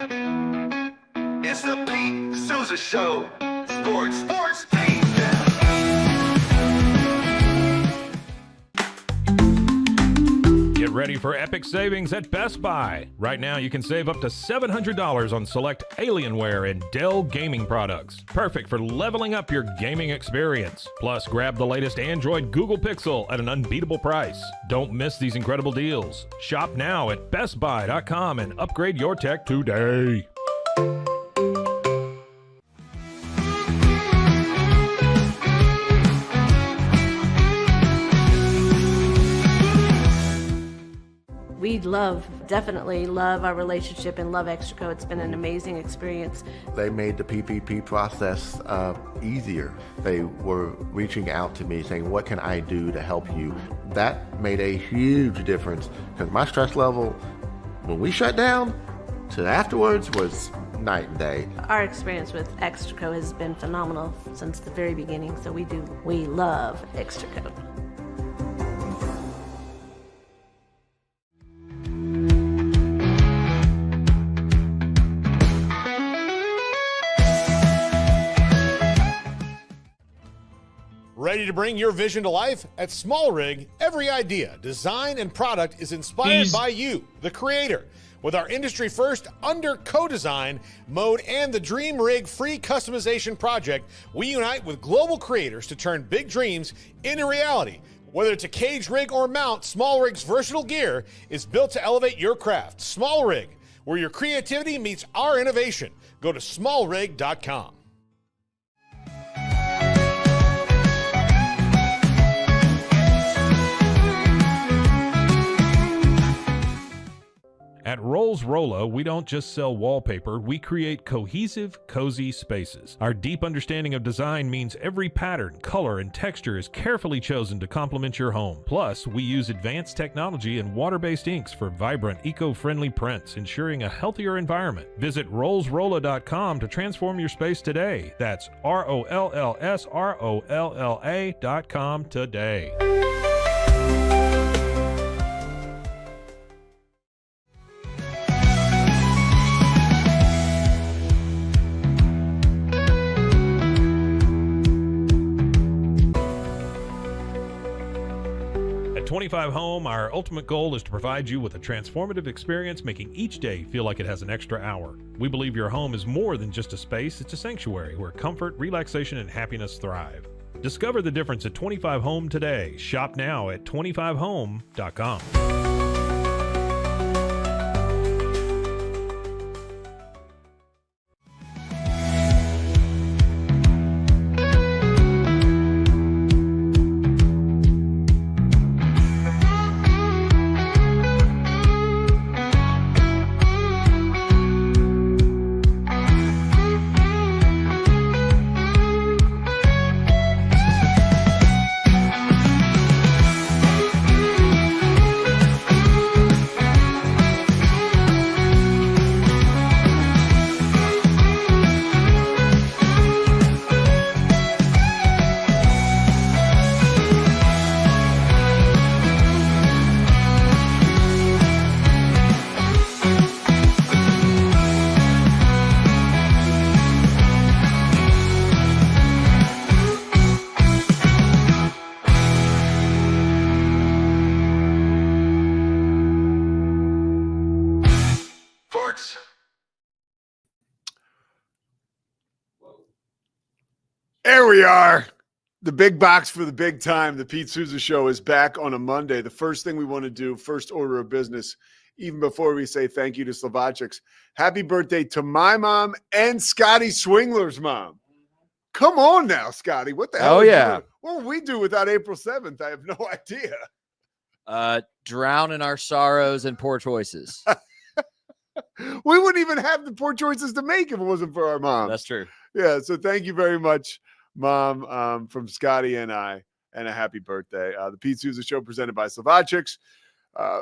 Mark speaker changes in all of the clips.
Speaker 1: It's the Pete Sousa Show. Sports, team.
Speaker 2: Get ready for epic savings at Best Buy. Right now, you can save up to $700 on select Alienware and Dell gaming products. Perfect for leveling up your gaming experience. Plus, grab the latest Android Google Pixel at an unbeatable price. Don't miss these incredible deals. Shop now at bestbuy.com and upgrade your tech today.
Speaker 3: We definitely love our relationship and love Extraco. It's been an amazing experience.
Speaker 4: They made the PPP process easier. They were reaching out to me saying, what can I do to help you? That made a huge difference because my stress level, when we shut down, to afterwards was night and day.
Speaker 3: Our experience with Extraco has been phenomenal since the very beginning, so we love Extraco.
Speaker 5: Ready to bring your vision to life? At Small Rig, every idea, design, and product is inspired by you, the creator. With our industry-first under co-design mode and the Dream Rig free customization project, we unite with global creators to turn big dreams into reality. Whether it's a cage rig or mount, Small Rig's versatile gear is built to elevate your craft. Small Rig, where your creativity meets our innovation. Go to smallrig.com.
Speaker 2: At Rolls Rolla, we don't just sell wallpaper, we create cohesive, cozy spaces. Our deep understanding of design means every pattern, color, and texture is carefully chosen to complement your home. Plus, we use advanced technology and water-based inks for vibrant, eco-friendly prints, ensuring a healthier environment. Visit rollsrolla.com to transform your space today. That's ROLLSROLLA.com today. At 25 Home, our ultimate goal is to provide you with a transformative experience, making each day feel like it has an extra hour. We believe your home is more than just a space, it's a sanctuary where comfort, relaxation, and happiness thrive. Discover the difference at 25 Home today. Shop now at 25home.com.
Speaker 6: There we are. The big box for the big time. The Pete Sousa Show is back on a Monday. The first thing we want to do, first order of business, even before we say thank you to Slovacics, happy birthday to my mom and Scotty Swingler's mom. Come on now, Scotty. What the hell?
Speaker 7: Oh, yeah.
Speaker 6: What would we do without April 7th? I have no idea.
Speaker 7: Drown in our sorrows and poor choices.
Speaker 6: We wouldn't even have the poor choices to make if it wasn't for our mom.
Speaker 7: That's true.
Speaker 6: Yeah, so thank you very much, Mom, from Scotty and I, and a happy birthday. The Pete Sousa Show presented by Slovacics.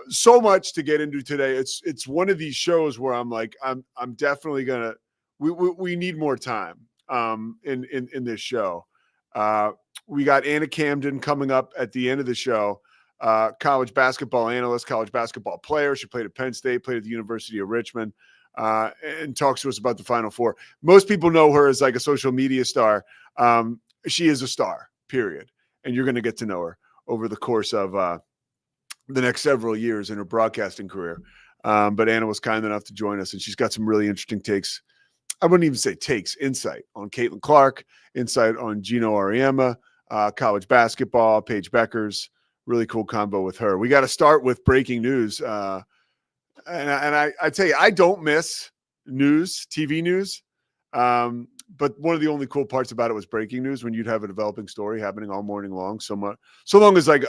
Speaker 6: So much to get into today. It's one of these shows where I'm like, I'm definitely gonna. We need more time in this show. We got Anna Camden coming up at the end of the show. College basketball analyst, college basketball player. She played at Penn State, played at the University of Richmond. and talks to us about the Final Four. Most people know her as like a social media star. She is a star, period. And you're going to get to know her over the course of the next several years in her broadcasting career. But Anna was kind enough to join us, and she's got some really interesting takes. I wouldn't even say takes, insight on Caitlin Clark, insight on Gino Auriemma, college basketball, Paige Beckers. Really cool combo with her. We got to start with breaking news. And I tell you, I don't miss news, TV news. But one of the only cool parts about it was breaking news, when you'd have a developing story happening all morning long. So long as like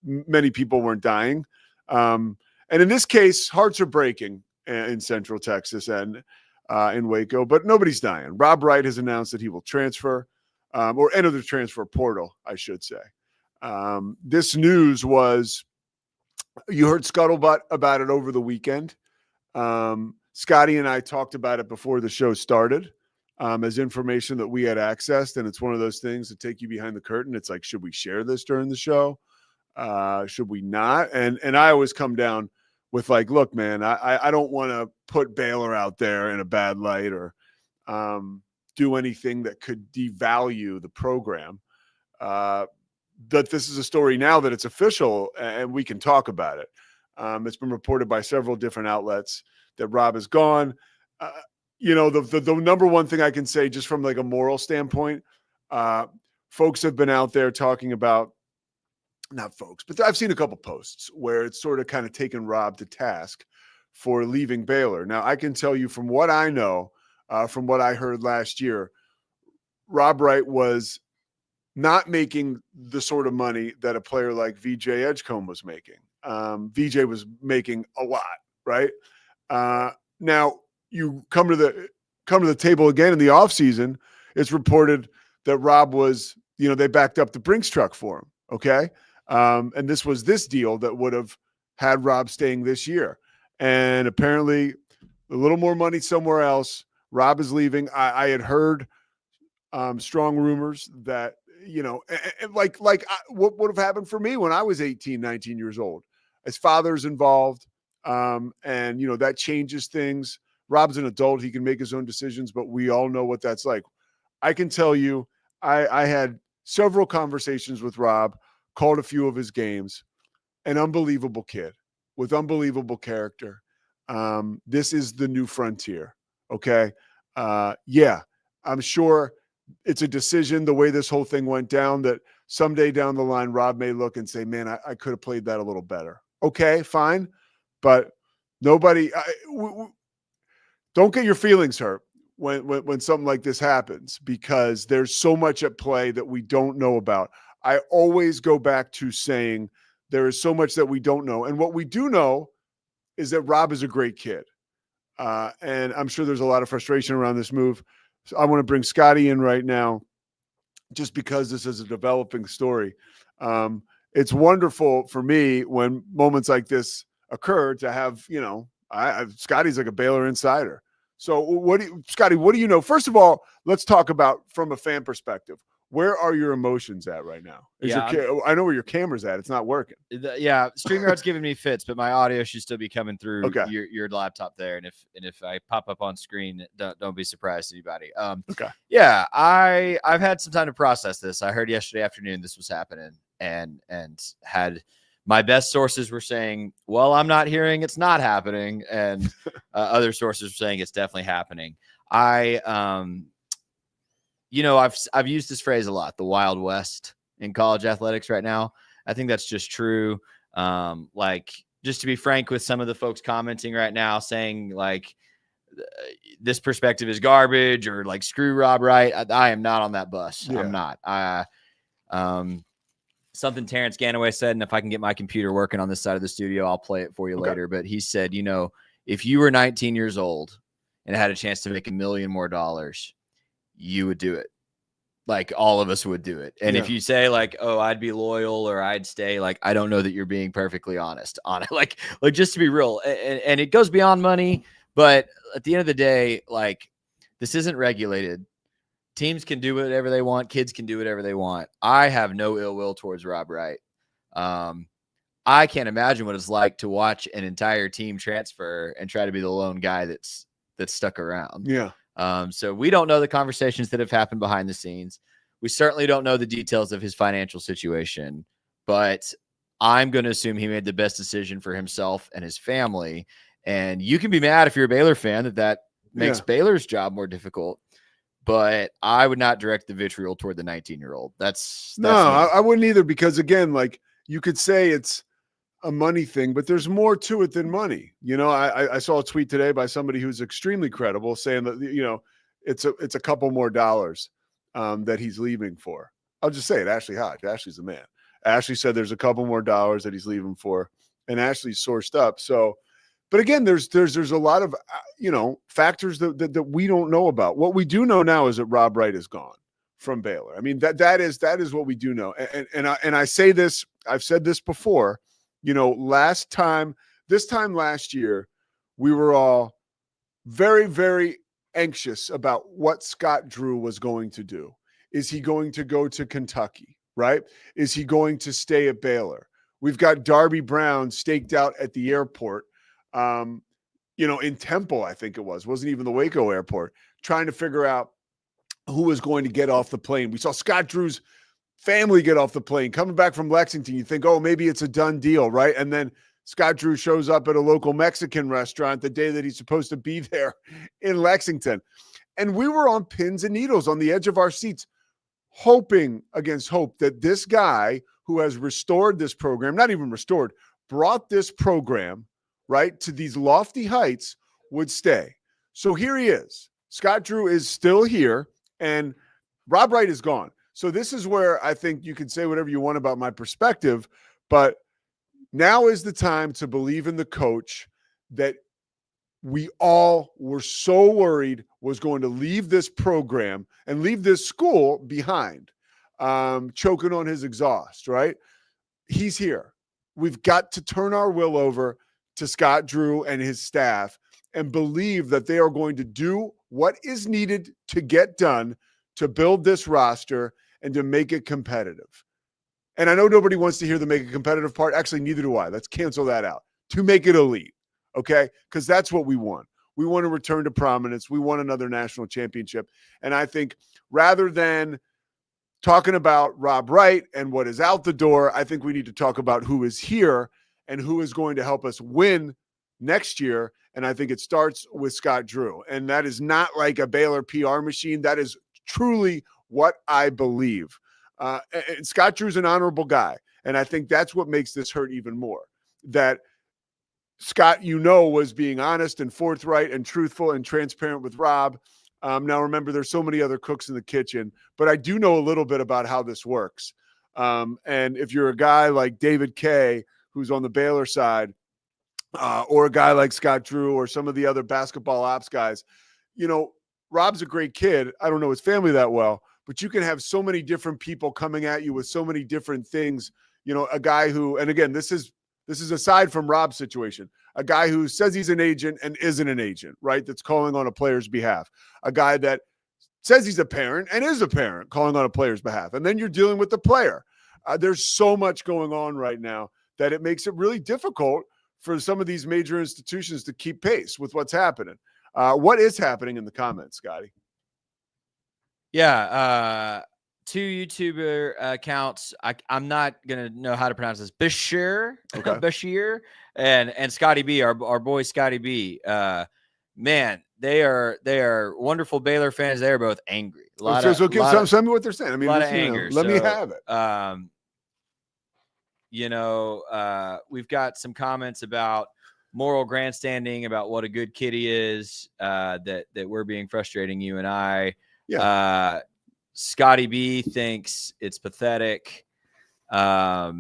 Speaker 6: many people weren't dying. And in this case, hearts are breaking in Central Texas and in Waco, but nobody's dying. Rob Wright has announced that he will transfer or enter the transfer portal, I should say. This news was, you heard scuttlebutt about it over the weekend. Scotty and I talked about it before the show started as information that we had accessed. And it's one of those things that take you behind the curtain. It's like, should we share this during the show? Should we not? And I always come down with like, look, man, I don't want to put Baylor out there in a bad light or do anything that could devalue the program. That this is a story now that it's official and we can talk about it. It's been reported by several different outlets that Rob is gone. The number one thing I can say, just from like a moral standpoint, folks have been out there talking about, not folks, but I've seen a couple posts where it's sort of kind of taken Rob to task for leaving Baylor. Now, I can tell you from what I know, from what I heard last year, Rob Wright was not making the sort of money that a player like VJ Edgecombe was making. VJ was making a lot, right? Now you come to the table again in the offseason. It's reported that Rob was, they backed up the Brinks truck for him. Okay. And this was this deal that would have had Rob staying this year. And apparently a little more money somewhere else. Rob is leaving. I had heard strong rumors that, what would have happened for me when I was 18, 19 years old. His father's involved, and, that changes things. Rob's an adult. He can make his own decisions, but we all know what that's like. I can tell you, I had several conversations with Rob, called a few of his games. An unbelievable kid with unbelievable character. This is the new frontier, okay? I'm sure it's a decision, the way this whole thing went down, that someday down the line, Rob may look and say, man, I could have played that a little better. Okay, fine. But nobody, don't get your feelings hurt when something like this happens, because there's so much at play that we don't know about. I always go back to saying there is so much that we don't know. And what we do know is that Rob is a great kid. And I'm sure there's a lot of frustration around this move. So I want to bring Scotty in right now, just because this is a developing story. It's wonderful for me when moments like this occur to have, Scotty's like a Baylor insider. So Scotty, what do you know? First of all, let's talk about from a fan perspective. Where are your emotions at right now? I know where your camera's at. It's not working.
Speaker 7: StreamYard's giving me fits, but my audio should still be coming through your laptop there. And if I pop up on screen, don't be surprised, anybody. I've had some time to process this. I heard yesterday afternoon this was happening, and had my best sources were saying, well, I'm not hearing it's not happening, and other sources were saying it's definitely happening. I've used this phrase a lot, the Wild West in college athletics right now. I think that's just true. Just to be frank with some of the folks commenting right now, saying this perspective is garbage or screw Rob Wright. I am not on that bus. Yeah. I'm not. Something Terrence Ganaway said, and if I can get my computer working on this side of the studio, I'll play it for you later. But he said, if you were 19 years old and had a chance to make $1 million more, you would do it. All of us would do it. And if you say oh, I'd be loyal or I'd stay, I don't know that you're being perfectly honest on it. Just to be real. And it goes beyond money, but at the end of the day, this isn't regulated. Teams can do whatever they want. Kids can do whatever they want. I have no ill will towards Rob Wright. I can't imagine what it's like to watch an entire team transfer and try to be the lone guy that's that stuck around.
Speaker 6: Yeah.
Speaker 7: So we don't know the conversations that have happened behind the scenes. We certainly don't know the details of his financial situation, but I'm going to assume he made the best decision for himself and his family. And you can be mad if you're a Baylor fan that makes Baylor's job more difficult, but I would not direct the vitriol toward the 19-year-old. That's
Speaker 6: no, I wouldn't either, because again, like, you could say it's a money thing, but there's more to it than money. You know, I saw a tweet today by somebody who's extremely credible saying that, you know, it's a couple more dollars that he's leaving for. I'll just say it. Ashley Hodge. Ashley's the man. Ashley said there's a couple more dollars that he's leaving for, and Ashley's sourced up. So, but again, there's a lot of, you know, factors that we don't know about. What we do know now is that Rob Wright is gone from Baylor. I mean, that is what we do know. And I say this, I've said this before, you know, this time last year, we were all very, very anxious about what Scott Drew was going to do. Is he going to go to Kentucky, right? Is he going to stay at Baylor? We've got Darby Brown staked out at the airport, you know, in Temple, I think it wasn't even the Waco airport, trying to figure out who was going to get off the plane. We saw Scott Drew's family get off the plane coming back from Lexington. You think, oh, maybe it's a done deal, right? And then Scott Drew shows up at a local Mexican restaurant the day that he's supposed to be there in Lexington. And we were on pins and needles on the edge of our seats, hoping against hope that this guy who has restored this program, not even restored, brought this program, right, to these lofty heights would stay. So here he is. Scott Drew is still here, and Rob Wright is gone. So this is where I think you can say whatever you want about my perspective, but now is the time to believe in the coach that we all were so worried was going to leave this program and leave this school behind, choking on his exhaust, right? He's here. We've got to turn our will over to Scott Drew and his staff and believe that they are going to do what is needed to get done to build this roster and to make it competitive. And I know nobody wants to hear the make it competitive part. Actually, neither do I. Let's cancel that out. To make it elite, okay? Because that's what we want. We want to return to prominence. We want another national championship. And I think rather than talking about Rob Wright and what is out the door, I think we need to talk about who is here and who is going to help us win next year. And I think it starts with Scott Drew. And that is not like a Baylor PR machine. That is truly what I believe. And Scott Drew's an honorable guy. And I think that's what makes this hurt even more. That Scott, you know, was being honest and forthright and truthful and transparent with Rob. Now, remember, there's so many other cooks in the kitchen, but I do know a little bit about how this works. And if you're a guy like David Kay, who's on the Baylor side, or a guy like Scott Drew or some of the other basketball ops guys, you know, Rob's a great kid. I don't know his family that well, but you can have so many different people coming at you with so many different things. You know, a guy who, and again, this is aside from Rob's situation, a guy who says he's an agent and isn't an agent, right? That's calling on a player's behalf. A guy that says he's a parent and is a parent calling on a player's behalf. And then you're dealing with the player. There's so much going on right now that it makes it really difficult for some of these major institutions to keep pace with what's happening. What is happening in the comments, Scotty?
Speaker 7: Yeah. Two YouTuber accounts. I'm not gonna know how to pronounce this. Bashir, okay. Bashir, and Scotty B, our boy Scotty B. Man, they are wonderful Baylor fans. They are both angry.
Speaker 6: Tell me what they're saying. I mean,
Speaker 7: a lot of anger.
Speaker 6: Let me have it.
Speaker 7: You know, we've got some comments about moral grandstanding, about what a good kid he is. That we're being frustrating, you and I. Yeah. Scotty B thinks it's pathetic. Bear,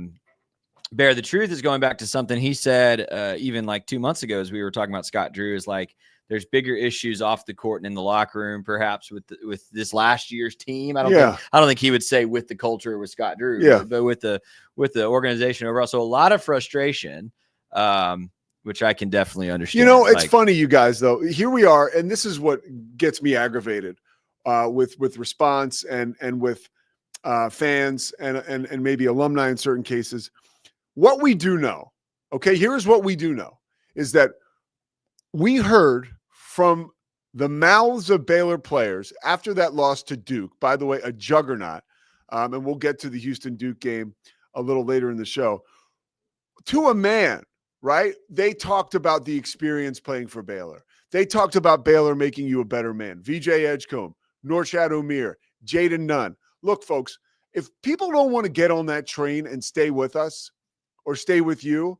Speaker 7: the truth is going back to something he said even like 2 months ago as we were talking about Scott Drew, is like there's bigger issues off the court and in the locker room, perhaps with this last year's team. I don't think he would say with the culture with Scott Drew, but with the organization overall. So a lot of frustration, which I can definitely understand.
Speaker 6: You know, it's funny, you guys, though. Here we are, and this is what gets me aggravated. With response and with fans and maybe alumni in certain cases. What we do know, okay, here's what we do know, is that we heard from the mouths of Baylor players after that loss to Duke, by the way, a juggernaut, and we'll get to the Houston-Duke game a little later in the show, to a man, right? They talked about the experience playing for Baylor. They talked about Baylor making you a better man. VJ Edgecombe, Norchad Omier, Jaden Nunn. Look, folks, if people don't want to get on that train and stay with us or stay with you,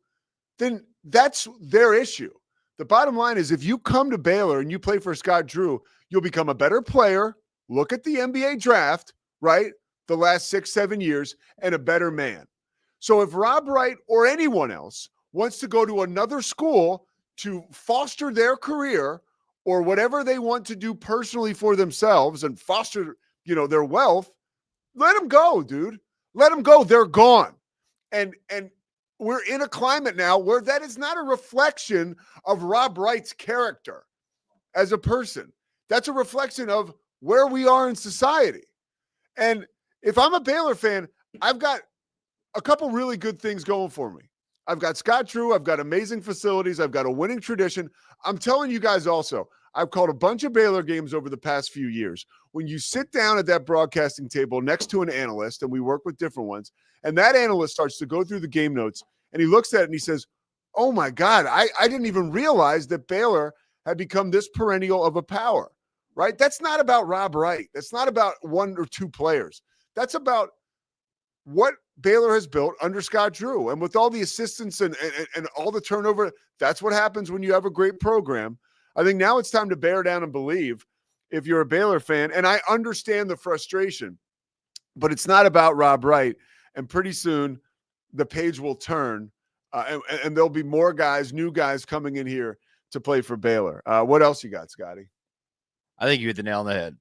Speaker 6: then that's their issue. The bottom line is if you come to Baylor and you play for Scott Drew, you'll become a better player. Look at the NBA draft, right? The last 6-7 years, and a better man. So if Rob Wright or anyone else wants to go to another school to foster their career or whatever they want to do personally for themselves and foster, their wealth, let them go, dude. Let them go. They're gone. And we're in a climate now where that is not a reflection of Rob Wright's character as a person. That's a reflection of where we are in society. And if I'm a Baylor fan, I've got a couple really good things going for me. I've got Scott Drew. I've got amazing facilities. I've got a winning tradition. I'm telling you guys also, I've called a bunch of Baylor games over the past few years. When you sit down at that broadcasting table next to an analyst, and we work with different ones, and that analyst starts to go through the game notes, and he looks at it and he says, oh my God, I didn't even realize that Baylor had become this perennial of a power, right? That's not about Rob Wright. That's not about one or two players. That's about what Baylor has built under Scott Drew. And with all the assistants and all the turnover, that's what happens when you have a great program. I think now it's time to bear down and believe if you're a Baylor fan. And I understand the frustration, but it's not about Rob Wright. And pretty soon the page will turn and there'll be more guys, new guys coming in here to play for Baylor. What else you got, Scotty?
Speaker 7: I think you hit the nail on the head.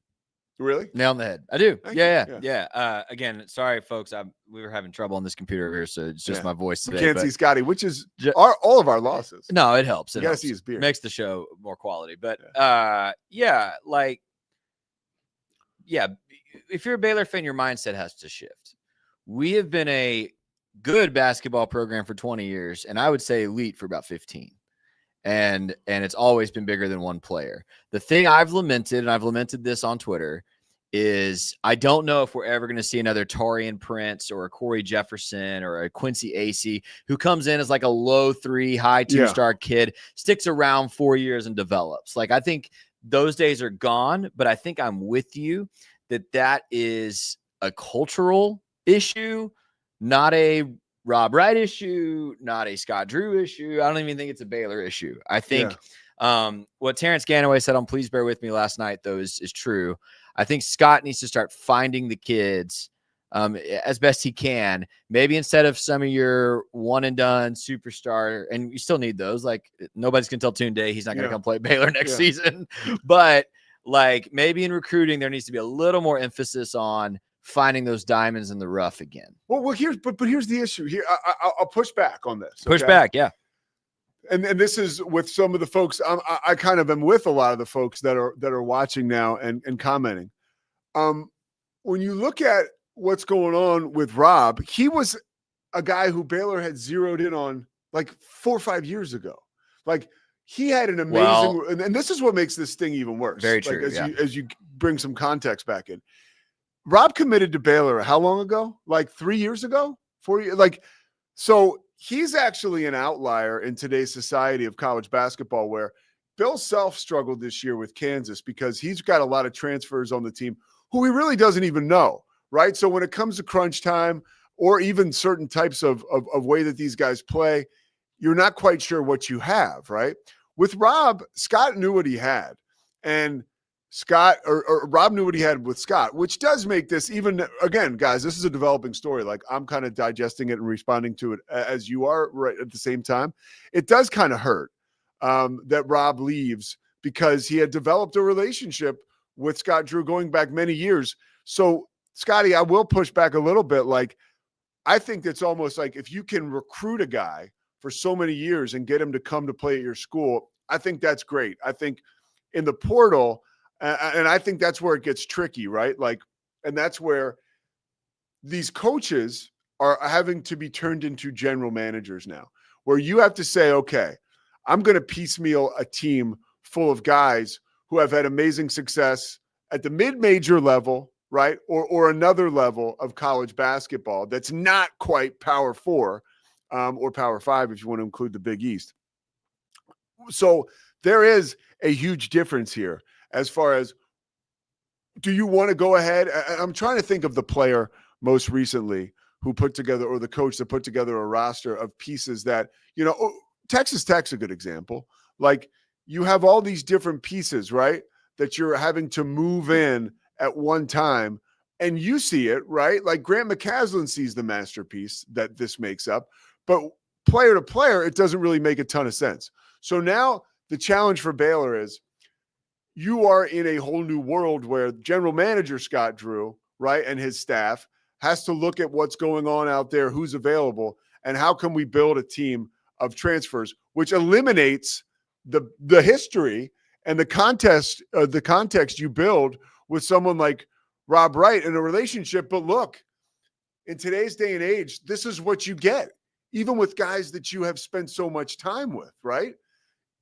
Speaker 6: Really?
Speaker 7: Nail on the head. I do.
Speaker 6: Thank
Speaker 7: Yeah. Again, sorry, folks. We were having trouble on this computer over here, so it's just my voice today.
Speaker 6: We can't see Scotty, which is all of our losses.
Speaker 7: No, it helps.
Speaker 6: You got to see his beard.
Speaker 7: Makes the show more quality. But if you're a Baylor fan, your mindset has to shift. We have been a good basketball program for 20 years, and I would say elite for about 15. And it's always been bigger than one player. The thing I've lamented, and I've lamented this on Twitter, is I don't know if we're ever going to see another Taurean Prince or a Corey Jefferson or a Quincy Acey who comes in as like a low 3, high 2-star kid, sticks around 4 years and develops. Like, I think those days are gone, but I think I'm with you that is a cultural issue, not a Rob Wright issue, not a Scott Drew issue. I don't even think it's a Baylor issue. I think what Terrence Ganaway said on Please Bear With Me last night, though, is true. I think Scott needs to start finding the kids as best he can. Maybe instead of some of your one-and-done superstar, and you still need those. Like, nobody's going to tell Tunde he's not going to come play Baylor next season. But, like, maybe in recruiting, there needs to be a little more emphasis on finding those diamonds in the rough again.
Speaker 6: Well, here's the issue here. I'll push back on this.
Speaker 7: Push back, yeah.
Speaker 6: And this is with some of the folks. I kind of am with a lot of the folks that are watching now and commenting. When you look at what's going on with Rob, he was a guy who Baylor had zeroed in on like 4 or 5 years ago. Like, he had an amazing, and this is what makes this thing even worse.
Speaker 7: Very true.
Speaker 6: As you bring some context back in. Rob committed to Baylor how long ago? Like 3 years ago? 4 years? Like, so he's actually an outlier in today's society of college basketball, where Bill Self struggled this year with Kansas because he's got a lot of transfers on the team who he really doesn't even know, right? So when it comes to crunch time or even certain types of way that these guys play, you're not quite sure what you have, right? With Rob, Scott knew what he had. And Scott or Rob knew what he had with Scott, which does make this even, again, guys, this is a developing story. Like, I'm kind of digesting it and responding to it as you are right at the same time. It does kind of hurt that Rob leaves because he had developed a relationship with Scott Drew going back many years. So, Scotty, I will push back a little bit. Like, I think it's almost like if you can recruit a guy for so many years and get him to come to play at your school, I think that's great. I think in the portal, and I think that's where it gets tricky, right? Like, and that's where these coaches are having to be turned into general managers now, where you have to say, okay, I'm going to piecemeal a team full of guys who have had amazing success at the mid-major level, right? Or another level of college basketball that's not quite Power 4 or Power 5 if you want to include the Big East. So there is a huge difference here as far as, do you want to go ahead? I'm trying to think of the player most recently who put together, or the coach that put together a roster of pieces that, Texas Tech's a good example. Like, you have all these different pieces, right, that you're having to move in at one time, and you see it, right? Like Grant McCaslin sees the masterpiece that this makes up, but player to player, it doesn't really make a ton of sense. So now the challenge for Baylor is, you are in a whole new world where general manager Scott Drew, right, and his staff has to look at what's going on out there, who's available, and how can we build a team of transfers, which eliminates the history and the context you build with someone like Rob Wright in a relationship. But look, in today's day and age, this is what you get, even with guys that you have spent so much time with, right?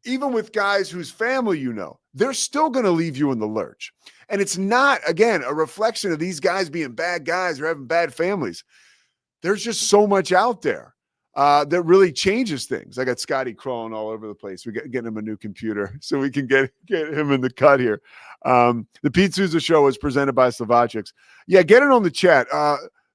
Speaker 6: Even with guys whose family they're still going to leave you in the lurch. And it's not, again, a reflection of these guys being bad guys or having bad families. There's just so much out there that really changes things. I got Scotty crawling all over the place. We're getting him a new computer so we can get him in the cut here. The Pete Sousa Show is presented by Slovacics. Yeah, get it on the chat.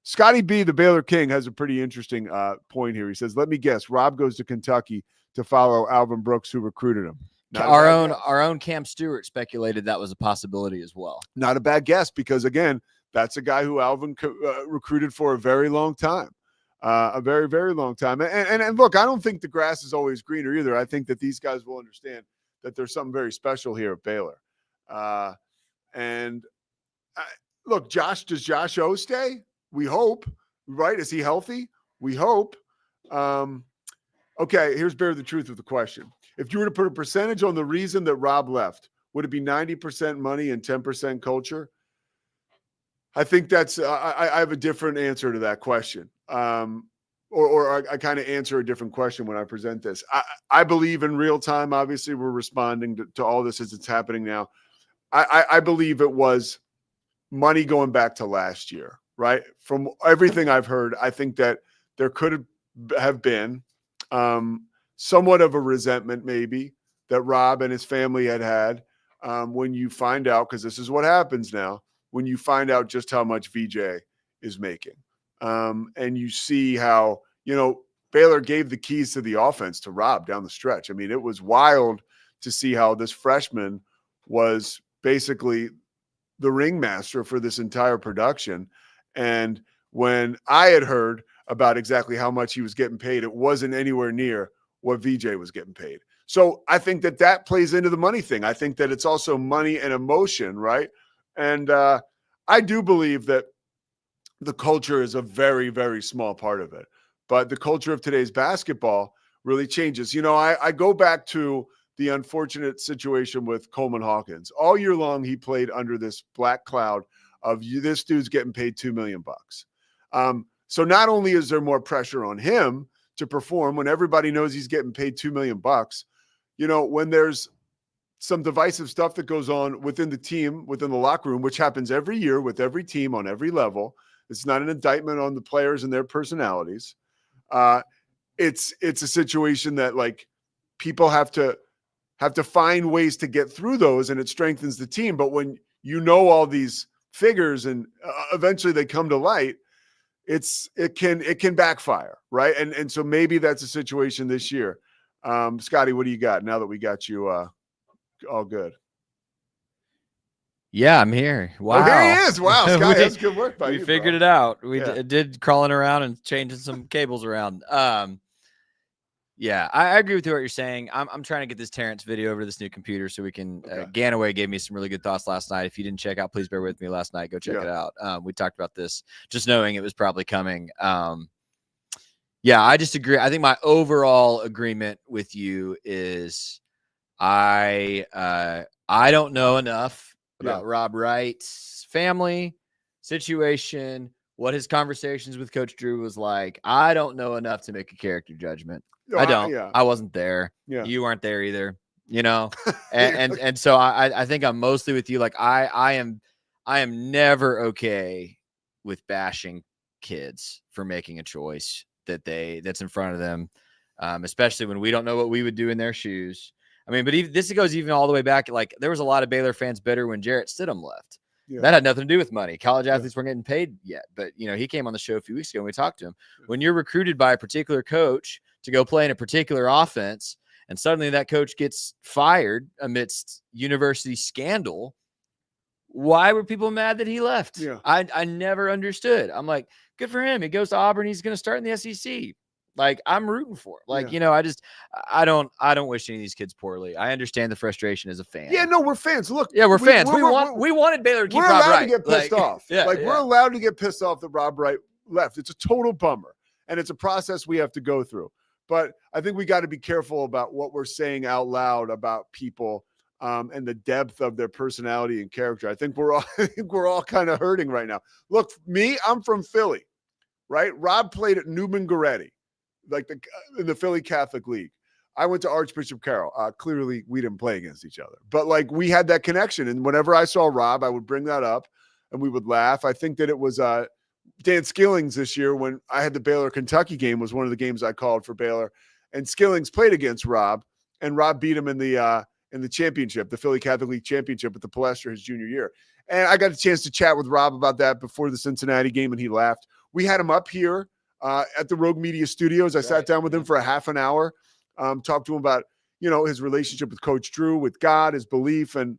Speaker 6: Scotty B, the Baylor King, has a pretty interesting point here. He says, let me guess, Rob goes to Kentucky to follow Alvin Brooks, who recruited him.
Speaker 7: Our own Cam Stewart speculated that was a possibility as well.
Speaker 6: Not a bad guess, because again, that's a guy who Alvin recruited for a very long time, a very, very long time. And look, I don't think the grass is always greener either. I think that these guys will understand that there's something very special here at Baylor. Look, does Josh O stay? We hope, right? Is he healthy? We hope. Okay, here's Bear the truth of the question. If you were to put a percentage on the reason that Rob left, would it be 90% money and 10% culture? I think that's I have a different answer to that question. Or I kind of answer a different question when I present this. I believe in real time. Obviously, we're responding to all this as it's happening now. I believe it was money going back to last year, right? From everything I've heard, I think that there could have been somewhat of a resentment maybe that Rob and his family had when you find out, because this is what happens now, when you find out just how much VJ is making. And you see how, Baylor gave the keys to the offense to Rob down the stretch. I mean, it was wild to see how this freshman was basically the ringmaster for this entire production. And when I had heard about exactly how much he was getting paid, it wasn't anywhere near what VJ was getting paid. So I think that plays into the money thing. I think that it's also money and emotion, right? And I do believe that the culture is a very, very small part of it. But the culture of today's basketball really changes. I go back to the unfortunate situation with Coleman Hawkins. All year long, he played under this black cloud of this dude's getting paid $2 million. So not only is there more pressure on him to perform when everybody knows he's getting paid $2 million, when there's some divisive stuff that goes on within the team, within the locker room, which happens every year with every team on every level. It's not an indictment on the players and their personalities. It's a situation that, like, people have to find ways to get through those, and it strengthens the team. But when all these figures and eventually they come to light, it can backfire, right? And so maybe that's a situation this year. Scotty, what do you got now that we got you all good?
Speaker 7: Yeah, I'm here. Wow.
Speaker 6: Oh, here he is. Wow, Scotty, that's good work by you.
Speaker 7: We figured
Speaker 6: bro.
Speaker 7: it out. We
Speaker 6: Yeah.
Speaker 7: did crawling around and changing some cables around. Yeah, I agree with what you're saying. I'm trying to get this Terrence video over to this new computer so we can.
Speaker 6: Okay.
Speaker 7: Ganaway gave me some really good thoughts last night. If you didn't check out, please bear with me last night. Go check it out. We talked about this, just knowing it was probably coming. Yeah, I just agree. I think my overall agreement with you is I don't know enough about Rob Wright's family situation, what his conversations with Coach Drew was like. I don't know enough to make a character judgment. I don't.
Speaker 6: Yeah.
Speaker 7: I wasn't there.
Speaker 6: Yeah.
Speaker 7: You weren't there either. you know? And so I think I'm mostly with you. Like I am never okay with bashing kids for making a choice that's in front of them. Especially when we don't know what we would do in their shoes. I mean, but this goes even all the way back. Like there was a lot of Baylor fans bitter when Jarrett Stidham left. Yeah. That had nothing to do with money. College athletes weren't getting paid yet, but he came on the show a few weeks ago and we talked to him. When you're recruited by a particular coach to go play in a particular offense, and suddenly that coach gets fired amidst university scandal, why were people mad that he left? Yeah. I never understood. I'm like, good for him. He goes to Auburn. He's going to start in the SEC. Like I'm rooting for it. Like, I don't wish any of these kids poorly. I understand the frustration as a fan.
Speaker 6: Yeah, no, we're fans. Look,
Speaker 7: we're fans. We wanted Baylor to keep Rob Wright.
Speaker 6: We're allowed to get pissed off. We're allowed to get pissed off that Rob Wright left. It's a total bummer. And it's a process we have to go through. But I think we got to be careful about what we're saying out loud about people and the depth of their personality and character. I think we're all kind of hurting right now. Look, I'm from Philly, right? Rob played at Newman Goretti, like in the Philly Catholic League. I went to Archbishop Carroll. Clearly, we didn't play against each other, but like we had that connection. And whenever I saw Rob, I would bring that up, and we would laugh. I think that it was Dan Skillings this year when I had the Baylor-Kentucky game was one of the games I called for Baylor, and Skillings played against Rob, and Rob beat him in the championship, the Philly Catholic League championship at the Palestra his junior year. And I got a chance to chat with Rob about that before the Cincinnati game, and he laughed. We had him up here at the Rogue Media Studios. I sat down with him for a half an hour, talked to him about, his relationship with Coach Drew, with God, his belief, and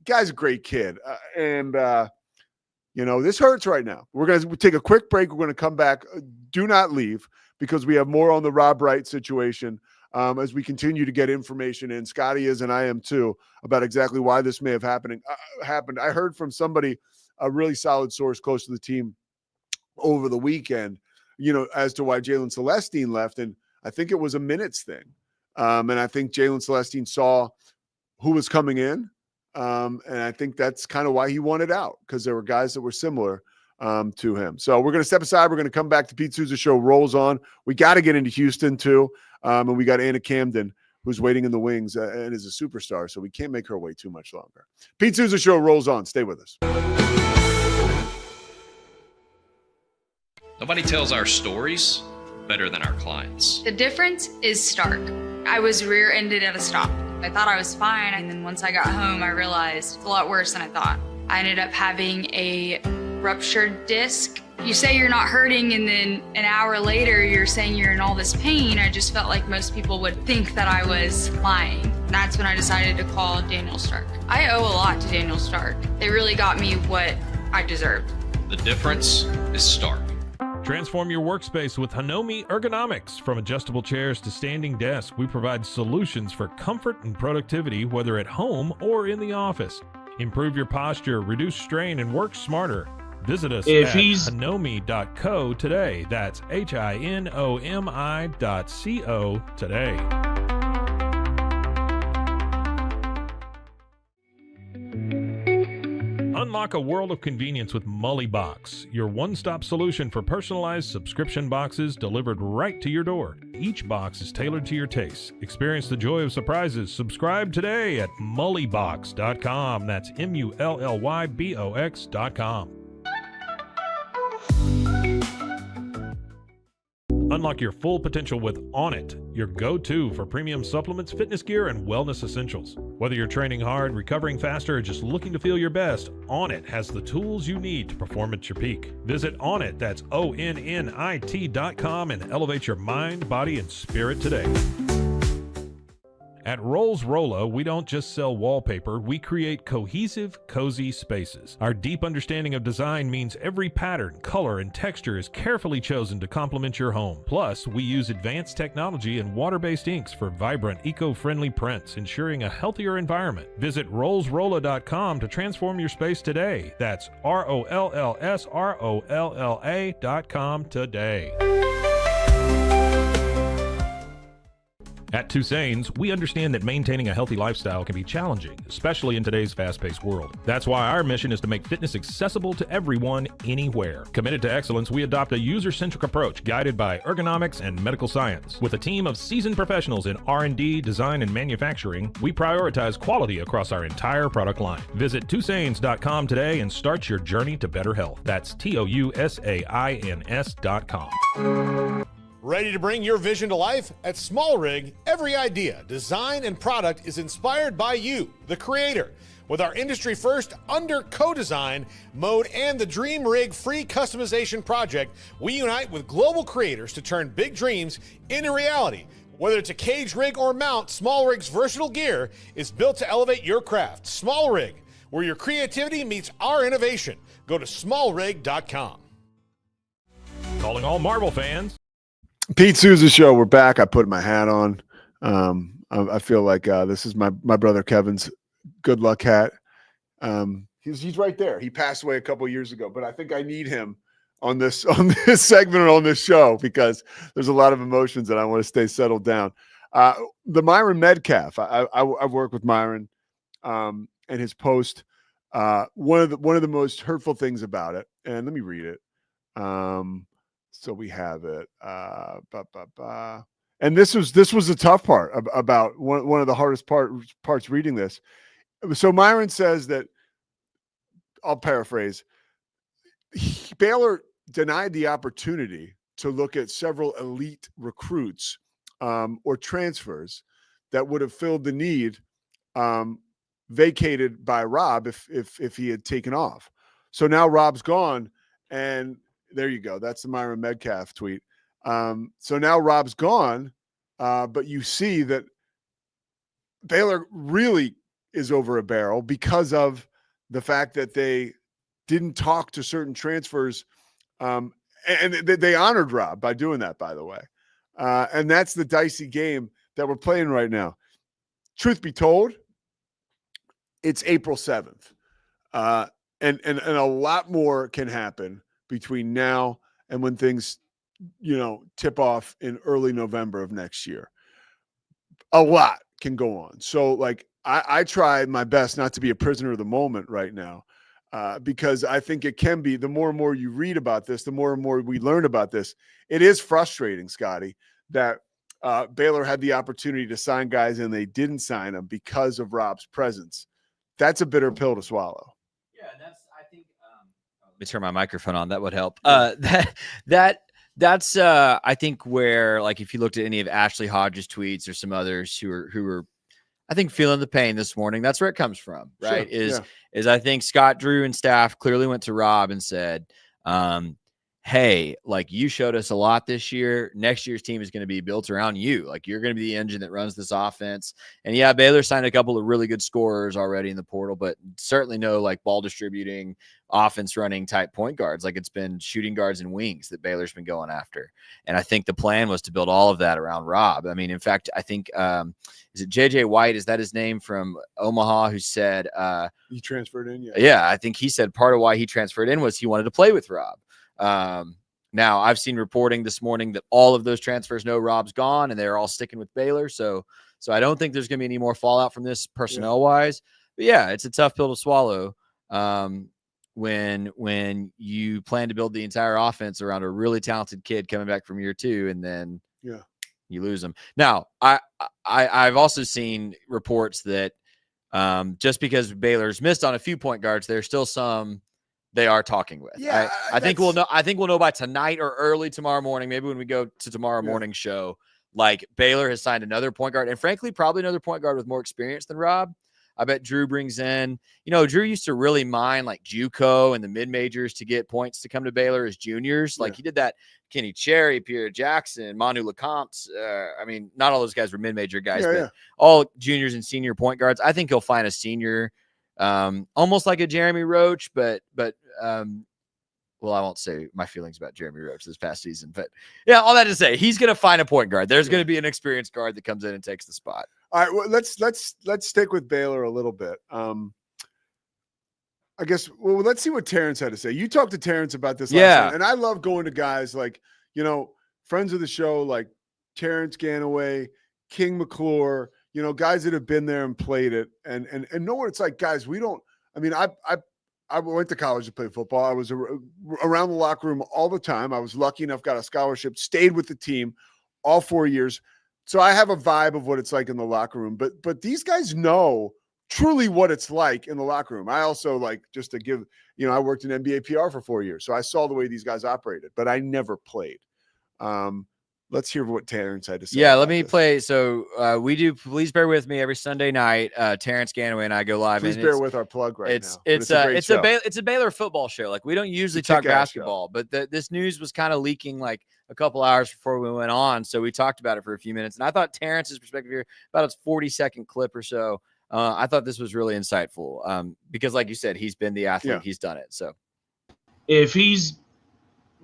Speaker 6: the guy's a great kid. This hurts right now. We're going to take a quick break. We're going to come back. Do not leave because we have more on the Rob Wright situation as we continue to get information in. Scotty is, and I am too, about exactly why this may have happened. I heard from somebody, a really solid source close to the team over the weekend, as to why Jalen Celestine left. And I think it was a minutes thing. And I think Jalen Celestine saw who was coming in. And I think that's kind of why he wanted out, because there were guys that were similar to him. So we're going to step aside. We're going to come back. The Pete Sousa Show rolls on. We got to get into Houston too. And we got Anna Camden, who's waiting in the wings and is a superstar. So we can't make her wait too much longer. Pete Sousa Show rolls on. Stay with us.
Speaker 8: Nobody tells our stories better than our clients.
Speaker 9: The difference is stark. I was rear-ended at a stop. I thought I was fine, and then once I got home, I realized it's a lot worse than I thought. I ended up having a ruptured disc. You say you're not hurting, and then an hour later, you're saying you're in all this pain. I just felt like most people would think that I was lying. That's when I decided to call Daniel Stark. I owe a lot to Daniel Stark. They really got me what I deserved.
Speaker 8: The difference is stark.
Speaker 2: Transform your workspace with Hanomi Ergonomics. From adjustable chairs to standing desks, we provide solutions for comfort and productivity, whether at home or in the office. Improve your posture, reduce strain, and work smarter. Visit us at hanomi.co today. That's HINOMI.co today. Unlock a world of convenience with Mullybox, your one-stop solution for personalized subscription boxes delivered right to your door. Each box is tailored to your taste. Experience the joy of surprises. Subscribe today at mullybox.com. That's MULLYBOX.com. Unlock your full potential with Onnit, your go-to for premium supplements, fitness gear, and wellness essentials. Whether you're training hard, recovering faster, or just looking to feel your best, Onnit has the tools you need to perform at your peak. Visit Onnit, that's ONNIT.com, and elevate your mind, body, and spirit today. At Rolls Rolla, we don't just sell wallpaper, we create cohesive, cozy spaces. Our deep understanding of design means every pattern, color, and texture is carefully chosen to complement your home. Plus, we use advanced technology and water-based inks for vibrant, eco-friendly prints, ensuring a healthier environment. Visit rollsrolla.com to transform your space today. That's ROLLSROLLA.com today. At Toussaint's, we understand that maintaining a healthy lifestyle can be challenging, especially in today's fast-paced world. That's why our mission is to make fitness accessible to everyone, anywhere. Committed to excellence, we adopt a user-centric approach guided by ergonomics and medical science. With a team of seasoned professionals in R&D, design, and manufacturing, we prioritize quality across our entire product line. Visit Toussaint's.com today and start your journey to better health. That's TOUSAINS.com.
Speaker 5: Ready to bring your vision to life? At Small Rig, every idea, design, and product is inspired by you, the creator. With our industry first under co-design mode and the Dream Rig free customization project, we unite with global creators to turn big dreams into reality. Whether it's a cage rig or mount, Small Rig's versatile gear is built to elevate your craft. Small Rig, where your creativity meets our innovation. Go to smallrig.com.
Speaker 2: Calling all Marvel fans.
Speaker 6: Pete Sousa Show. We're back. I put my hat on. I feel like this is my brother Kevin's good luck hat. He's right there. He passed away a couple years ago, but I think I need him on this segment or on this show because there's a lot of emotions and I want to stay settled down. The Myron Metcalf. I've worked with Myron and his post. One of the most hurtful things about it, and let me read it. So we have it. And this was the tough part about one of the hardest parts reading this. So Myron says that, I'll paraphrase, Baylor denied the opportunity to look at several elite recruits or transfers that would have filled the need vacated by Rob if he had taken off. So now Rob's gone, and there you go. That's the Myron Metcalf tweet. So now Rob's gone, but you see that Baylor really is over a barrel because of the fact that they didn't talk to certain transfers, and they honored Rob by doing that, by the way. And that's the dicey game that we're playing right now. Truth be told, it's April 7th, and a lot more can happen between now and when things, tip off in early November of next year. A lot can go on. So, I try my best not to be a prisoner of the moment right now, because I think it can be, the more and more you read about this, the more and more we learn about this. It is frustrating, Scotty, that Baylor had the opportunity to sign guys and they didn't sign them because of Rob's presence. That's a bitter pill to swallow.
Speaker 7: Yeah, I think let me turn my microphone on. That would help. That's I think where, if you looked at any of Ashley Hodges' tweets or some others who were I think feeling the pain this morning, that's where it comes from, right?
Speaker 6: Sure,
Speaker 7: is I think Scott Drew and staff clearly went to Rob and said, hey, you showed us a lot this year. Next year's team is going to be built around you. You're going to be the engine that runs this offense. And yeah, Baylor signed a couple of really good scorers already in the portal, but certainly no ball distributing, offense running type point guards. It's been shooting guards and wings that Baylor's been going after. And I think the plan was to build all of that around Rob. I mean, in fact, I think, is it JJ White? Is that his name, from Omaha, who said,
Speaker 6: he transferred in?
Speaker 7: Yeah. I think he said part of why he transferred in was he wanted to play with Rob. Now I've seen reporting this morning that all of those transfers know Rob's gone and they're all sticking with Baylor. So I don't think there's going to be any more fallout from this personnel wise, but yeah, it's a tough pill to swallow. When you plan to build the entire offense around a really talented kid coming back from year 2, and then you lose them. Now I've also seen reports that, just because Baylor's missed on a few point guards, there's still some they are talking with.
Speaker 6: Yeah,
Speaker 7: I think we'll know. I think we'll know by tonight or early tomorrow morning. Maybe when we go to tomorrow morning show, Baylor has signed another point guard, and frankly, probably another point guard with more experience than Rob. I bet Drew brings in. Drew used to really mine JUCO and the mid majors to get points to come to Baylor as juniors. He did that. Kenny Cherry, Pierre Jackson, Manu Lecomte. I mean, not all those guys were mid major guys, but all juniors and senior point guards. I think he'll find a senior. Almost like a Jeremy Roach, but well, I won't say my feelings about Jeremy Roach this past season, but yeah, all that to say, he's going to find a point guard. There's going to be an experienced guard that comes in and takes the spot.
Speaker 6: All right, well, let's stick with Baylor a little bit. I guess, let's see what Terrence had to say. You talked to Terrence about this last night, and I love going to guys friends of the show, like Terrence Ganaway, King McClure, guys that have been there and played it and know what it's like. Guys, we don't, I mean, I went to college to play football. I was around the locker room all the time. I was lucky enough, got a scholarship, stayed with the team all 4 years. So I have a vibe of what it's like in the locker room, but these guys know truly what it's like in the locker room. I also just to give, I worked in NBA PR for 4 years. So I saw the way these guys operated, but I never played. Let's hear what Terrence had to say.
Speaker 7: Yeah, let me play. So we do. Please bear with me every Sunday night. Terrence Ganaway and I go live.
Speaker 6: Please bear with our plug right now.
Speaker 7: It's a Baylor football show. Like, we don't usually talk basketball, but this news was kind of leaking like a couple hours before we went on. So we talked about it for a few minutes, and I thought Terrence's perspective here, about a 40-second clip or so. I thought this was really insightful because, like you said, he's been the athlete. Yeah. He's done it. So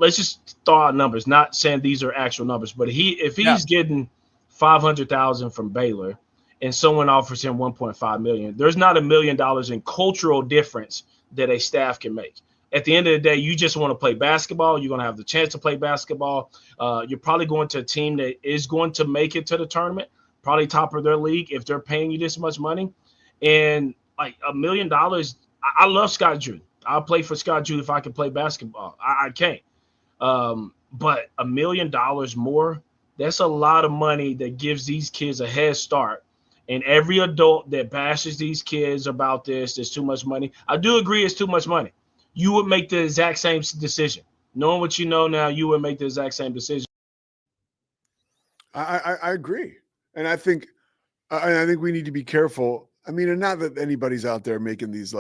Speaker 10: let's just throw out numbers, not saying these are actual numbers, but if he's getting $500,000 from Baylor and someone offers him $1.5 million, there's not $1 million in cultural difference that a staff can make. At the end of the day, you just want to play basketball. You're going to have the chance to play basketball. You're probably going to a team that is going to make it to the tournament, probably top of their league if they're paying you this much money. And like $1 million, I love Scott Drew. I'll play for Scott Drew if I can play basketball. I can't. But $1 million more, that's a lot of money that gives these kids a head start. And every adult that bashes these kids about this, it's too much money. I do agree it's too much money. You would make the exact same decision. Knowing what you know now, you would make the exact same decision.
Speaker 6: I agree. And I think we need to be careful. I mean, and not that anybody's out there making these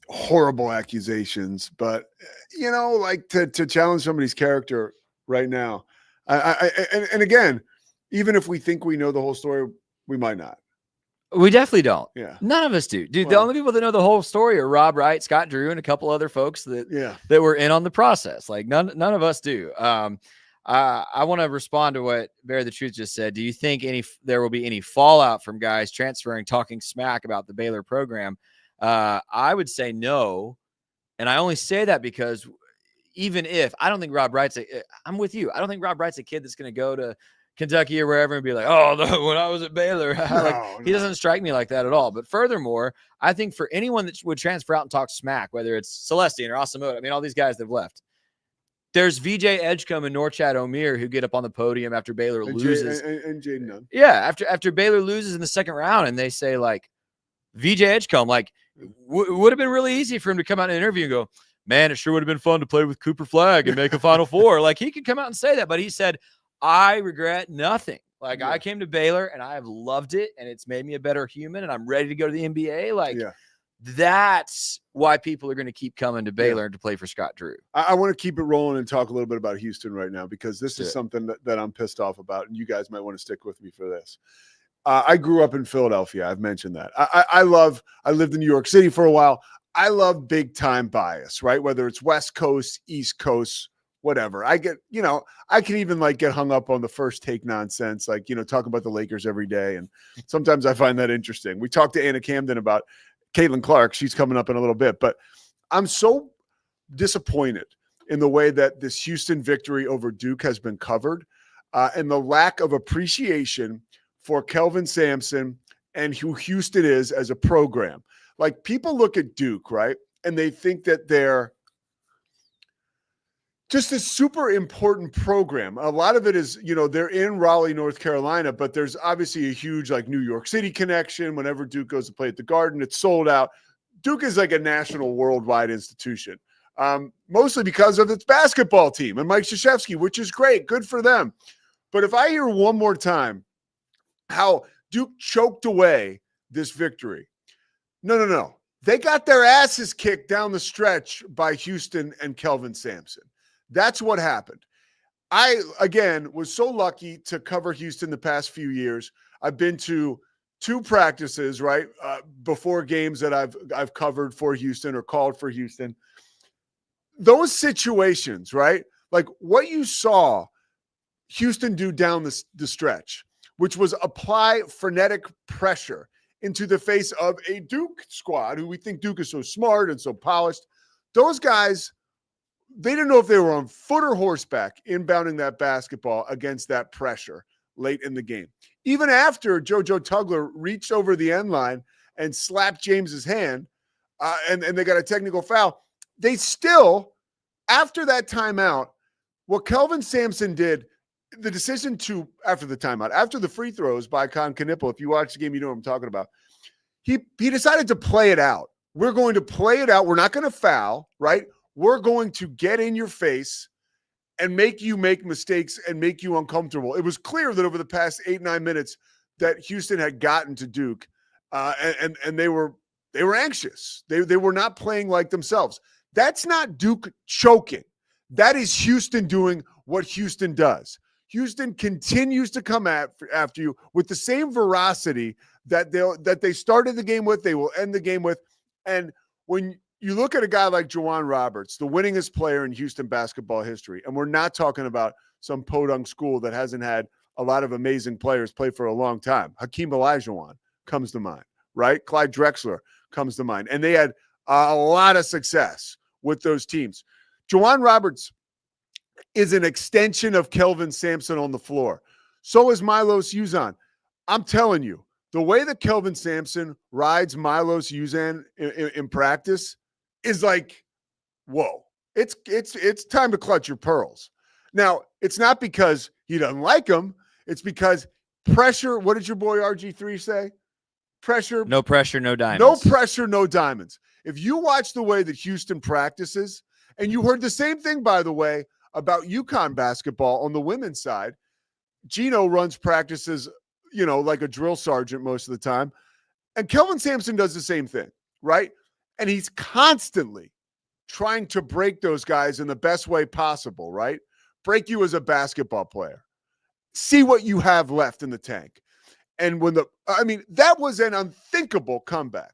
Speaker 6: horrible accusations, but to challenge somebody's character right now. And again, even if we think we know the whole story, we might not.
Speaker 7: We definitely don't.
Speaker 6: Yeah.
Speaker 7: None of us do. Dude, the only people that know the whole story are Rob Wright, Scott Drew, and a couple other folks that were in on the process. Like none of us do. I want to respond to what Bear the Truth just said. Do you think there will be any fallout from guys transferring, talking smack about the Baylor program? I would say no. And I only say that because even if I don't think Rob Wright's I'm with you. I don't think Rob Wright's a kid that's going to go to Kentucky or wherever and be like, oh, no, when I was at Baylor, he doesn't strike me like that at all. But furthermore, I think for anyone that would transfer out and talk smack, whether it's Celestine or Asamoah, I mean, all these guys that have left, there's VJ Edgecombe and Norchad O'Meara who get up on the podium after Baylor loses.
Speaker 6: And Jaden Nunn.
Speaker 7: Yeah, after Baylor loses in the second round, and they say, VJ Edgecombe, would have been really easy for him to come out in an interview and go, man, it sure would have been fun to play with Cooper Flagg and make a Final Four. He could come out and say that, but he said, I regret nothing. I came to Baylor and I have loved it, and it's made me a better human, and I'm ready to go to the NBA. That's why people are going to keep coming to Baylor to play for Scott Drew.
Speaker 6: I want to keep it rolling and talk a little bit about Houston right now, because this is something that I'm pissed off about, and you guys might want to stick with me for this. I grew up in Philadelphia. I've mentioned that. I lived in New York City for a while. I love big time bias, right? Whether it's West Coast, East Coast, whatever. I get, I can even get hung up on the first take nonsense, talk about the Lakers every day. And sometimes I find that interesting. We talked to Anna Camden about Caitlin Clark. She's coming up in a little bit, but I'm so disappointed in the way that this Houston victory over Duke has been covered, and the lack of appreciation for Kelvin Sampson and who Houston is as a program. People look at Duke, right? And they think that they're just a super important program. A lot of it is, they're in Raleigh, North Carolina, but there's obviously a huge New York City connection. Whenever Duke goes to play at the Garden, it's sold out. Duke is a national, worldwide institution, mostly because of its basketball team and Mike Krzyzewski, which is great. Good for them. But if I hear one more time how Duke choked away this victory, no. They got their asses kicked down the stretch by Houston and Kelvin Sampson. That's what happened. I, again, was so lucky to cover Houston the past few years. I've been to 2 practices, right, before games that I've covered for Houston or called for Houston. Those situations, right, what you saw Houston do down the stretch, which was apply frenetic pressure into the face of a Duke squad who we think Duke is so smart and so polished. Those guys, they didn't know if they were on foot or horseback inbounding that basketball against that pressure. late in the game. Even after JoJo Tugler reached over the end line and slapped James's hand, and they got a technical foul, they still, after that timeout, what Kelvin Sampson did, the decision to, after the timeout, after the free throws by Con Knipple, if you watch the game, you know what I'm talking about. He decided to play it out. We're going to play it out. We're not going to foul, right? We're going to get in your face and make you make mistakes and make you uncomfortable. It was clear that over the past 8-9 minutes that Houston had gotten to Duke, and they were anxious. They were not playing like themselves. That's not Duke choking. That is Houston doing what Houston does. Houston continues to come after you with the same veracity that they started the game with, they will end the game with. And when you look at a guy like Juwan Roberts, the winningest player in Houston basketball history, and we're not talking about some podunk school that hasn't had a lot of amazing players play for a long time. Hakeem Olajuwon comes to mind, right? Clyde Drexler comes to mind. And they had a lot of success with those teams. Juwan Roberts is an extension of Kelvin Sampson on the floor. So is Milos Uzan. I'm telling you, the way that Kelvin Sampson rides Milos Uzan in practice is like, whoa, it's time to clutch your pearls. Now, it's not because he doesn't like him. It's because pressure. What did your boy RG3 say? Pressure.
Speaker 7: No pressure, no diamonds.
Speaker 6: No pressure, no diamonds. If you watch the way that Houston practices, and you heard the same thing, by the way, about UConn basketball on the women's side, Gino runs practices, like a drill sergeant most of the time. And Kelvin Sampson does the same thing, right? And he's constantly trying to break those guys in the best way possible, right? Break you as a basketball player. See what you have left in the tank. And that was an unthinkable comeback.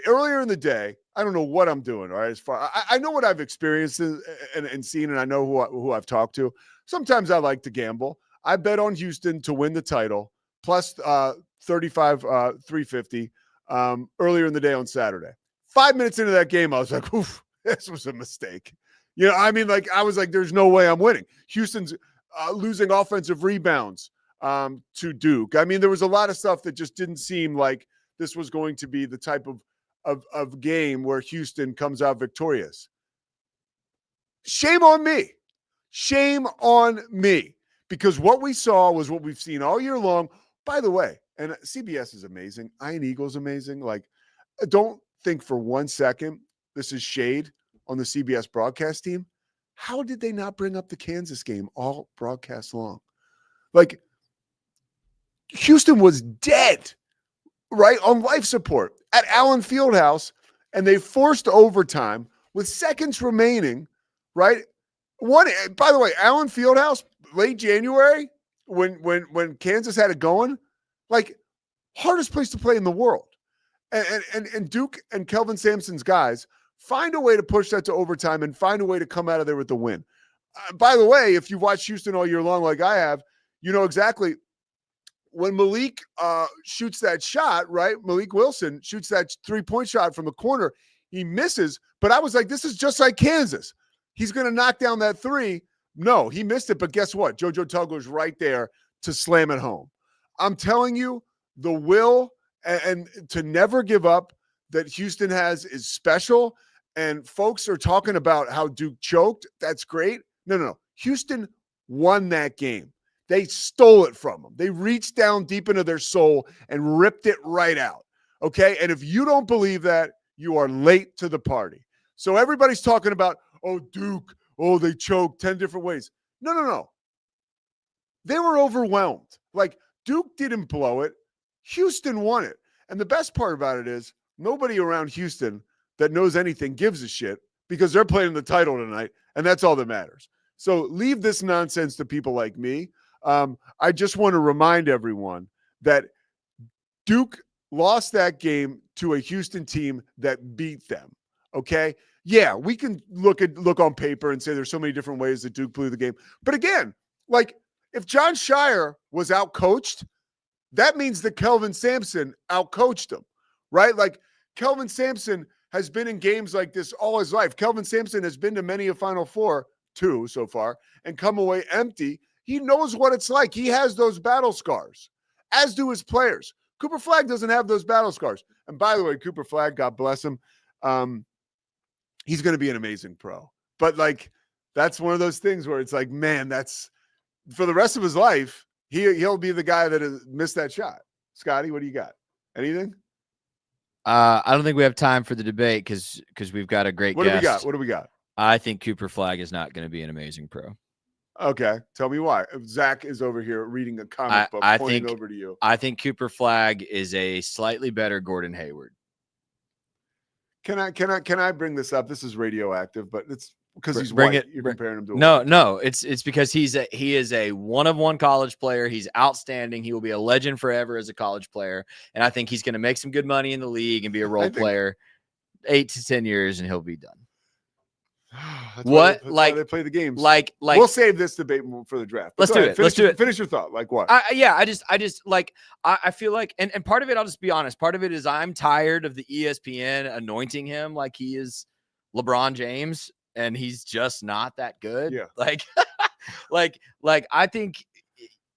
Speaker 6: Earlier in the day, I don't know what I'm doing, all right? I know what I've experienced and seen, and I know who I've talked to. Sometimes I like to gamble. I bet on Houston to win the title, plus 35, 350 earlier in the day on Saturday. 5 minutes into that game, I was like, oof, this was a mistake. I was like, there's no way I'm winning. Houston's losing offensive rebounds to Duke. There was a lot of stuff that just didn't seem like this was going to be the type of game where Houston comes out victorious. Shame on me. Shame on me. Because what we saw was what we've seen all year long. By the way, and CBS is amazing. Iron Eagle's amazing. Don't think for 1 second this is shade on the CBS broadcast team. How did they not bring up the Kansas game all broadcast long? Houston was dead, right, on life support at Allen Fieldhouse, and they forced overtime with seconds remaining, right? By the way, Allen Fieldhouse, late January, when Kansas had it going, hardest place to play in the world. And Duke and Kelvin Sampson's guys find a way to push that to overtime and find a way to come out of there with the win. By the way, if you've watched Houston all year long like I have, you know exactly when Malik shoots that shot, right? Malik Wilson shoots that 3-point shot from the corner. He misses, but I was like, this is just like Kansas. He's going to knock down that three. No, he missed it, but guess what? JoJo Tugler's right there to slam it home. I'm telling you, the will and to never give up that Houston has is special. And folks are talking about how Duke choked. That's great. No. Houston won that game. They stole it from them. They reached down deep into their soul and ripped it right out. Okay? And if you don't believe that, you are late to the party. So everybody's talking about, Duke, they choked 10 different ways. No. They were overwhelmed. Duke didn't blow it. Houston won it. And the best part about it is nobody around Houston that knows anything gives a shit because they're playing the title tonight, and that's all that matters. So leave this nonsense to people like me. I just want to remind everyone that Duke lost that game to a Houston team that beat them, okay? Yeah, we can look on paper and say there's so many different ways that Duke blew the game. But again, if John Shire was outcoached, that means that Kelvin Sampson outcoached him, right? Kelvin Sampson has been in games like this all his life. Kelvin Sampson has been to many a Final Four, 2 so far, and come away empty. He knows what it's like. He has those battle scars, as do his players. Cooper Flagg doesn't have those battle scars. And by the way, Cooper Flagg, God bless him, he's going to be an amazing pro. But like, that's one of those things where it's like, man, that's for the rest of his life. He'll be the guy that has missed that shot. Scotty, what do you got? Anything?
Speaker 7: I don't think we have time for the debate because we've got a great guest.
Speaker 6: What do we got?
Speaker 7: I think Cooper Flagg is not going to be an amazing pro.
Speaker 6: Okay, tell me why. Zach is over here reading a comic book, pointing over to you.
Speaker 7: I think Cooper Flagg is a slightly better Gordon Hayward.
Speaker 6: Can I bring this up? This is radioactive, but it's because he's white. You're comparing him to
Speaker 7: no. It's because he is a one-of-one college player. He's outstanding. He will be a legend forever as a college player, and I think he's going to make some good money in the league and be a role player 8 to 10 years, and he'll be done.
Speaker 6: That's why they play the games.
Speaker 7: Like
Speaker 6: we'll save this debate for the draft.
Speaker 7: Let's do it. Let's do it.
Speaker 6: Finish your thought. Like what?
Speaker 7: I just like I feel like, and part of it, I'll just be honest. Part of it is I'm tired of the ESPN anointing him like he is LeBron James, and he's just not that good.
Speaker 6: Yeah.
Speaker 7: Like I think,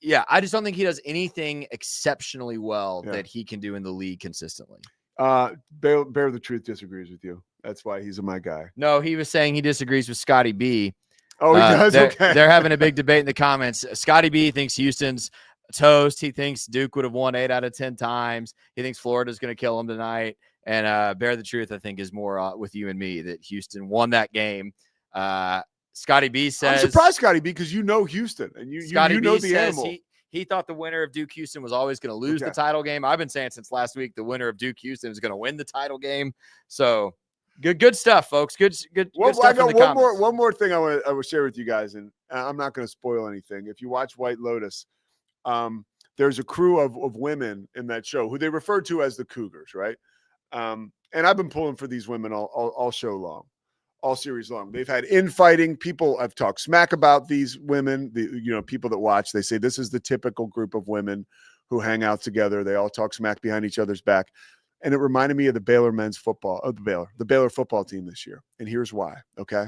Speaker 7: yeah, I just don't think he does anything exceptionally well that he can do in the league consistently.
Speaker 6: Bear the Truth disagrees with you. That's why he's my guy.
Speaker 7: No, he was saying he disagrees with Scotty B.
Speaker 6: Oh, he does? Okay.
Speaker 7: They're having a big debate in the comments. Scotty B thinks Houston's toast. He thinks Duke would have won 8 out of 10 times. He thinks Florida's going to kill him tonight. And Bear the Truth, I think, is more with you and me that Houston won that game. Scotty B says...
Speaker 6: I'm surprised, Scotty B, because you know Houston. And you know the animal.
Speaker 7: He thought the winner of Duke Houston was always going to lose the title game. I've been saying since last week the winner of Duke Houston is going to win the title game. So good stuff, folks. Good stuff.
Speaker 6: I got one more thing I will share with you guys, and I'm not going to spoil anything. If you watch White Lotus, there's a crew of women in that show who they refer to as the Cougars, right? And I've been pulling for these women all show long. All series long. They've had infighting. People have talked smack about these women. People that watch, they say this is the typical group of women who hang out together. They all talk smack behind each other's back. And it reminded me of the Baylor the Baylor football team this year. And here's why. Okay.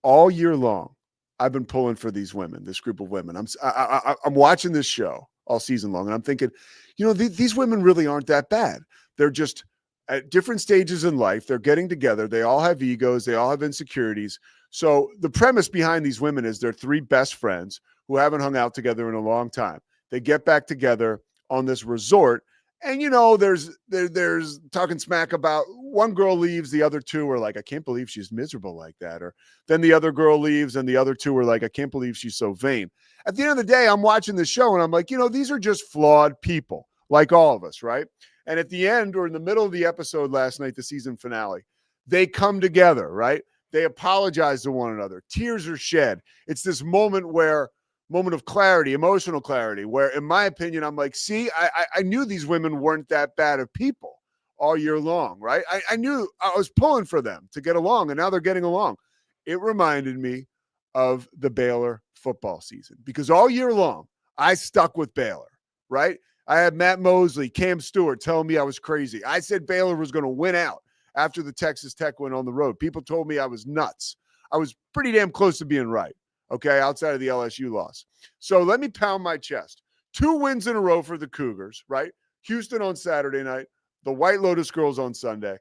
Speaker 6: All year long, I've been pulling for these women, this group of women. I'm watching this show all season long, and I'm thinking, these women really aren't that bad. They're just at different stages in life. They're getting together. They all have egos. They all have insecurities. So the premise behind these women is they're 3 best friends who haven't hung out together in a long time. They get back together on this resort. And, there's talking smack about one girl leaves. The other 2 are like, I can't believe she's miserable like that. Or then the other girl leaves and the other 2 are like, I can't believe she's so vain. At the end of the day, I'm watching this show and I'm like, these are just flawed people like all of us, right? And at the end or in the middle of the episode last night, the season finale, they come together, right? They apologize to one another. Tears are shed. It's this moment of clarity, emotional clarity, where in my opinion, I'm like, see, I knew these women weren't that bad of people all year long, right? I knew I was pulling for them to get along, and now they're getting along. It reminded me of the Baylor football season because all year long, I stuck with Baylor, right? I had Matt Mosley, Cam Stewart telling me I was crazy. I said Baylor was going to win out after the Texas Tech went on the road. People told me I was nuts. I was pretty damn close to being right, okay, outside of the LSU loss. So let me pound my chest. 2 wins in a row for the Cougars, right? Houston on Saturday night, the White Lotus girls on Sunday.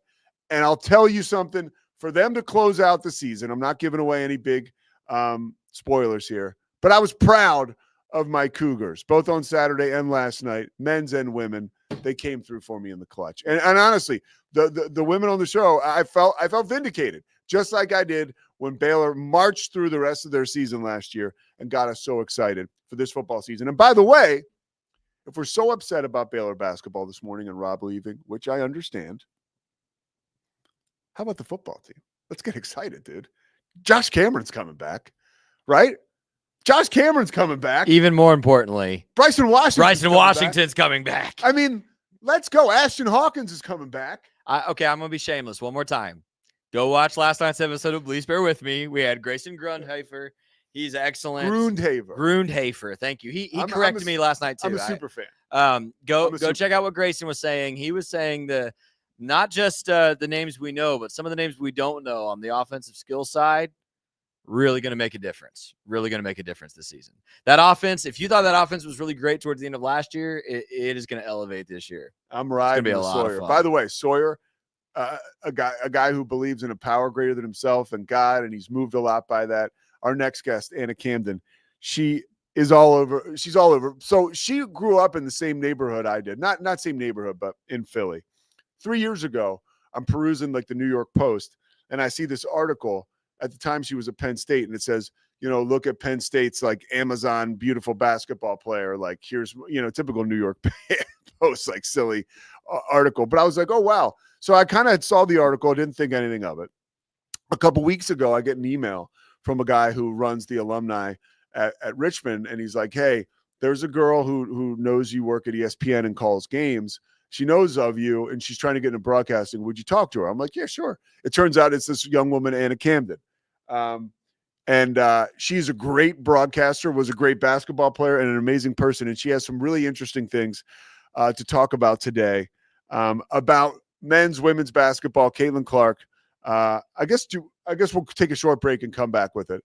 Speaker 6: And I'll tell you something, for them to close out the season, I'm not giving away any big spoilers here, but I was proud of my Cougars, both on Saturday and last night, men's and women. They came through for me in the clutch. And honestly, the women on the show, I felt vindicated, just like I did when Baylor marched through the rest of their season last year and got us so excited for this football season. And by the way, if we're so upset about Baylor basketball this morning and Rob leaving, which I understand, how about the football team? Let's get excited, dude. Josh Cameron's coming back, right? Josh Cameron's coming back.
Speaker 7: Even more importantly,
Speaker 6: Bryson
Speaker 7: Washington's coming back.
Speaker 6: I mean, let's go. Ashton Hawkins is coming back.
Speaker 7: Okay, I'm going to be shameless one more time. Go watch last night's episode of Please Bear With Me. We had Grayson Grundhoefer. He's excellent. Grundhoefer. Thank you. He corrected me last night, too.
Speaker 6: I'm a super fan.
Speaker 7: Go check out what Grayson was saying. He was saying not just the names we know, but some of the names we don't know on the offensive skill side really going to make a difference. Really going to make a difference this season. That offense, if you thought that offense was really great towards the end of last year, it is going to elevate this year.
Speaker 6: I'm riding
Speaker 7: be a
Speaker 6: with
Speaker 7: lot of
Speaker 6: Sawyer.
Speaker 7: fun.
Speaker 6: By the way, Sawyer, a guy who believes in a power greater than himself and God, and he's moved a lot by that. Our next guest, Anna Camden, she is all over. She's all over. So she grew up in the same neighborhood I did. Not same neighborhood, but in Philly. 3 years ago, I'm perusing like the New York Post, and I see this article. At the time, she was at Penn State, and it says, look at Penn State's like Amazon beautiful basketball player. Like here's, typical New York Post, like silly article. But I was like, oh, wow. So I kind of saw the article, didn't think anything of it. A couple weeks ago, I get an email from a guy who runs the alumni at Richmond, and he's like, hey, there's a girl who knows you work at ESPN and calls games. She knows of you, and she's trying to get into broadcasting. Would you talk to her? I'm like, yeah, sure. It turns out it's this young woman, Anna Camden. And she's a great broadcaster, was a great basketball player, and an amazing person. And she has some really interesting things to talk about today about men's, women's basketball. Caitlin Clark. I guess we'll take a short break and come back with it.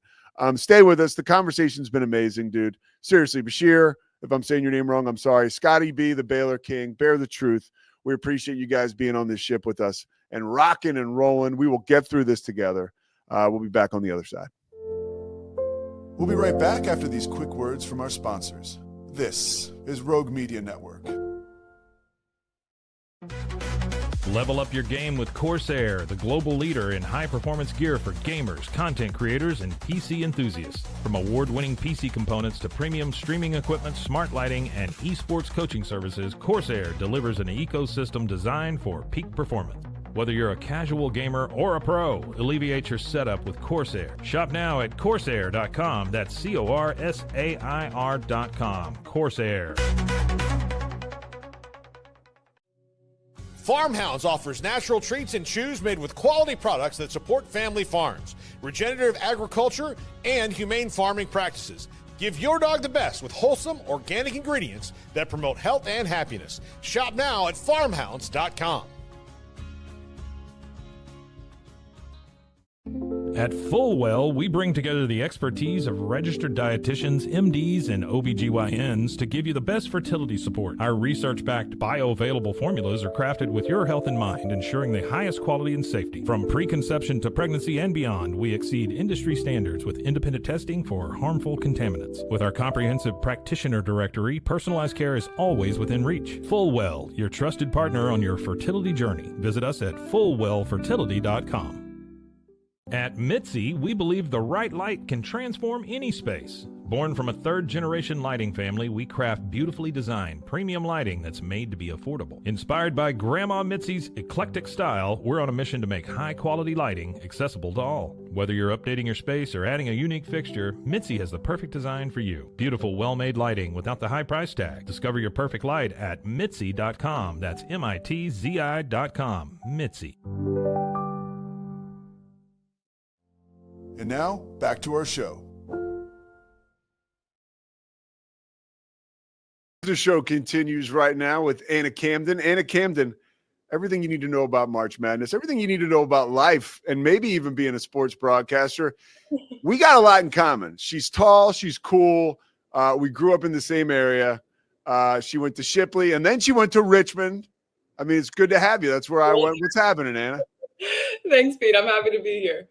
Speaker 6: Stay with us. The conversation's been amazing, dude. Seriously, Bashir, if I'm saying your name wrong, I'm sorry. Scotty B, the Baylor King, bear the truth. We appreciate you guys being on this ship with us and rocking and rolling. We will get through this together. We'll be back on the other side.
Speaker 11: We'll be right back after these quick words from our sponsors. This is Rogue Media Network.
Speaker 2: Level up your game with Corsair, the global leader in high-performance gear for gamers, content creators, and PC enthusiasts. From award-winning PC components to premium streaming equipment, smart lighting, and esports coaching services, Corsair delivers an ecosystem designed for peak performance. Whether you're a casual gamer or a pro, alleviate your setup with Corsair. Shop now at Corsair.com. That's Corsair.com. Corsair.
Speaker 5: Farmhounds offers natural treats and chews made with quality products that support family farms, regenerative agriculture, and humane farming practices. Give your dog the best with wholesome, organic ingredients that promote health and happiness. Shop now at farmhounds.com.
Speaker 2: At Fullwell, we bring together the expertise of registered dietitians, MDs, and OBGYNs to give you the best fertility support. Our research-backed bioavailable formulas are crafted with your health in mind, ensuring the highest quality and safety. From preconception to pregnancy and beyond, we exceed industry standards with independent testing for harmful contaminants. With our comprehensive practitioner directory, personalized care is always within reach. Fullwell, your trusted partner on your fertility journey. Visit us at fullwellfertility.com. At Mitzi, we believe the right light can transform any space. Born from a third-generation lighting family, we craft beautifully designed, premium lighting that's made to be affordable. Inspired by Grandma Mitzi's eclectic style, we're on a mission to make high-quality lighting accessible to all. Whether you're updating your space or adding a unique fixture, Mitzi has the perfect design for you. Beautiful, well-made lighting without the high price tag. Discover your perfect light at Mitzi.com. That's MITZI.com. Mitzi.
Speaker 11: And now, back to our show.
Speaker 6: The show continues right now with Anna Camden. Anna Camden, everything you need to know about March Madness, everything you need to know about life, and maybe even being a sports broadcaster. We got a lot in common. She's tall. She's cool. We grew up in the same area. She went to Shipley, and then she went to Richmond. I mean, it's good to have you. That's where I went. What's happening, Anna?
Speaker 12: Thanks, Pete. I'm happy to be here.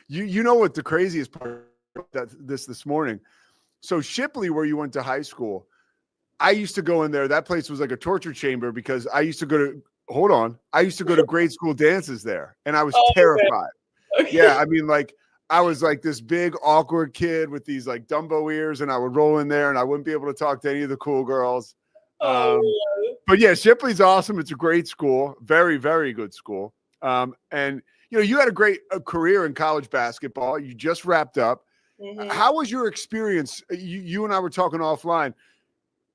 Speaker 6: You know what the craziest part of this morning? So Shipley, where you went to high school, I used to go in there. That place was like a torture chamber because I used to go to grade school dances there, and I was terrified. Okay. Yeah, I mean, like I was like this big awkward kid with these like Dumbo ears, and I would roll in there, and I wouldn't be able to talk to any of the cool girls. But yeah, Shipley's awesome. It's a great school, very, very good school. And you had a great career in college basketball. You just wrapped up. Mm-hmm. How was your experience? You and I were talking offline.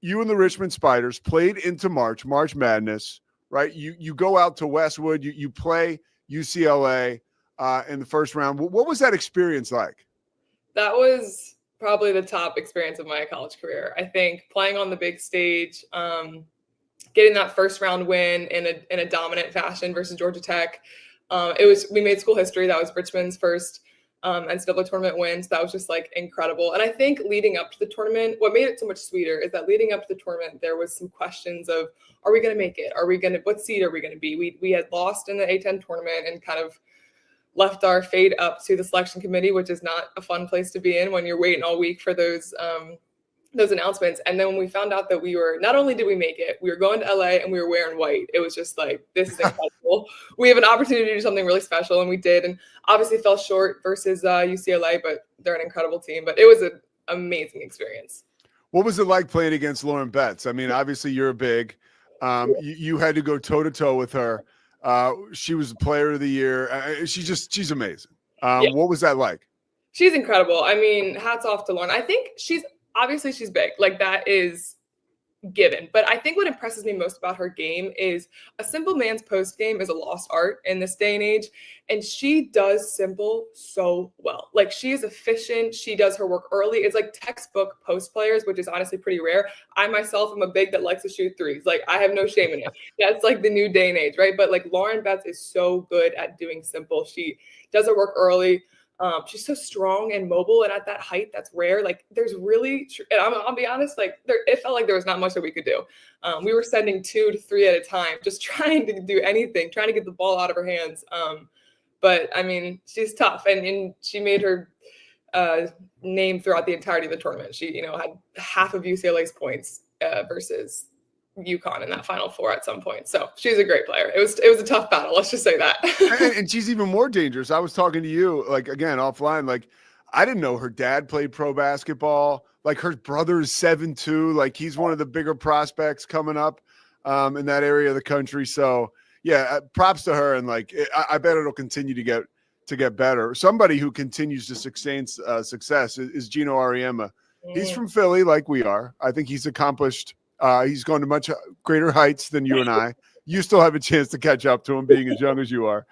Speaker 6: You and the Richmond Spiders played into March Madness, right? You go out to Westwood. You play UCLA in the first round. What was that experience like?
Speaker 12: That was probably the top experience of my college career. I think playing on the big stage, getting that first round win in a dominant fashion versus Georgia Tech. We made school history. That was Richmond's first NCAA tournament win. So that was just like incredible. And I think leading up to the tournament, what made it so much sweeter is that leading up to the tournament, there was some questions of, are we going to make it? What seed are we going to be? We had lost in the A10 tournament and kind of left our fate up to the selection committee, which is not a fun place to be in when you're waiting all week for those announcements. And then when we found out that not only did we make it, we were going to LA and we were wearing white. It was just like, this is incredible. We have an opportunity to do something really special, and we did. And obviously fell short versus UCLA, but they're an incredible team. But it was an amazing experience.
Speaker 6: What was it like playing against Lauren Betts? I mean, obviously you're big. You had to go toe to toe with her. She was the player of the year. She's amazing. What was that like?
Speaker 12: She's incredible. I mean, hats off to Lauren. I think she's big. Like, that is given. But I think what impresses me most about her game is a simple man's post game is a lost art in this day and age. And she does simple so well. Like, she is efficient. She does her work early. It's like textbook post players, which is honestly pretty rare. I myself am a big that likes to shoot threes. Like, I have no shame in it. That's like the new day and age, right? But like, Lauren Betts is so good at doing simple. She does her work early. She's so strong and mobile, and at that height, that's rare. Like, there's really, and I'll be honest, like, it felt like there was not much that we could do. We were sending 2 to 3 at a time, just trying to do anything, trying to get the ball out of her hands. But I mean, she's tough, and she made her name throughout the entirety of the tournament. She, had half of UCLA's points versus UConn in that Final Four at some point. So she's a great player. It was a tough battle. Let's just say that.
Speaker 6: and she's even more dangerous. I was talking to you, like, again, offline, like, I didn't know her dad played pro basketball. Like, her brother is 7'2". Like, he's one of the bigger prospects coming up in that area of the country. So yeah, props to her. And like, I bet it'll continue to get better. Somebody who continues to sustain success is Gino Auriemma. He's from Philly, like we are. I think he's accomplished. He's gone to much greater heights than you and I. You still have a chance to catch up to him, being as young as you are.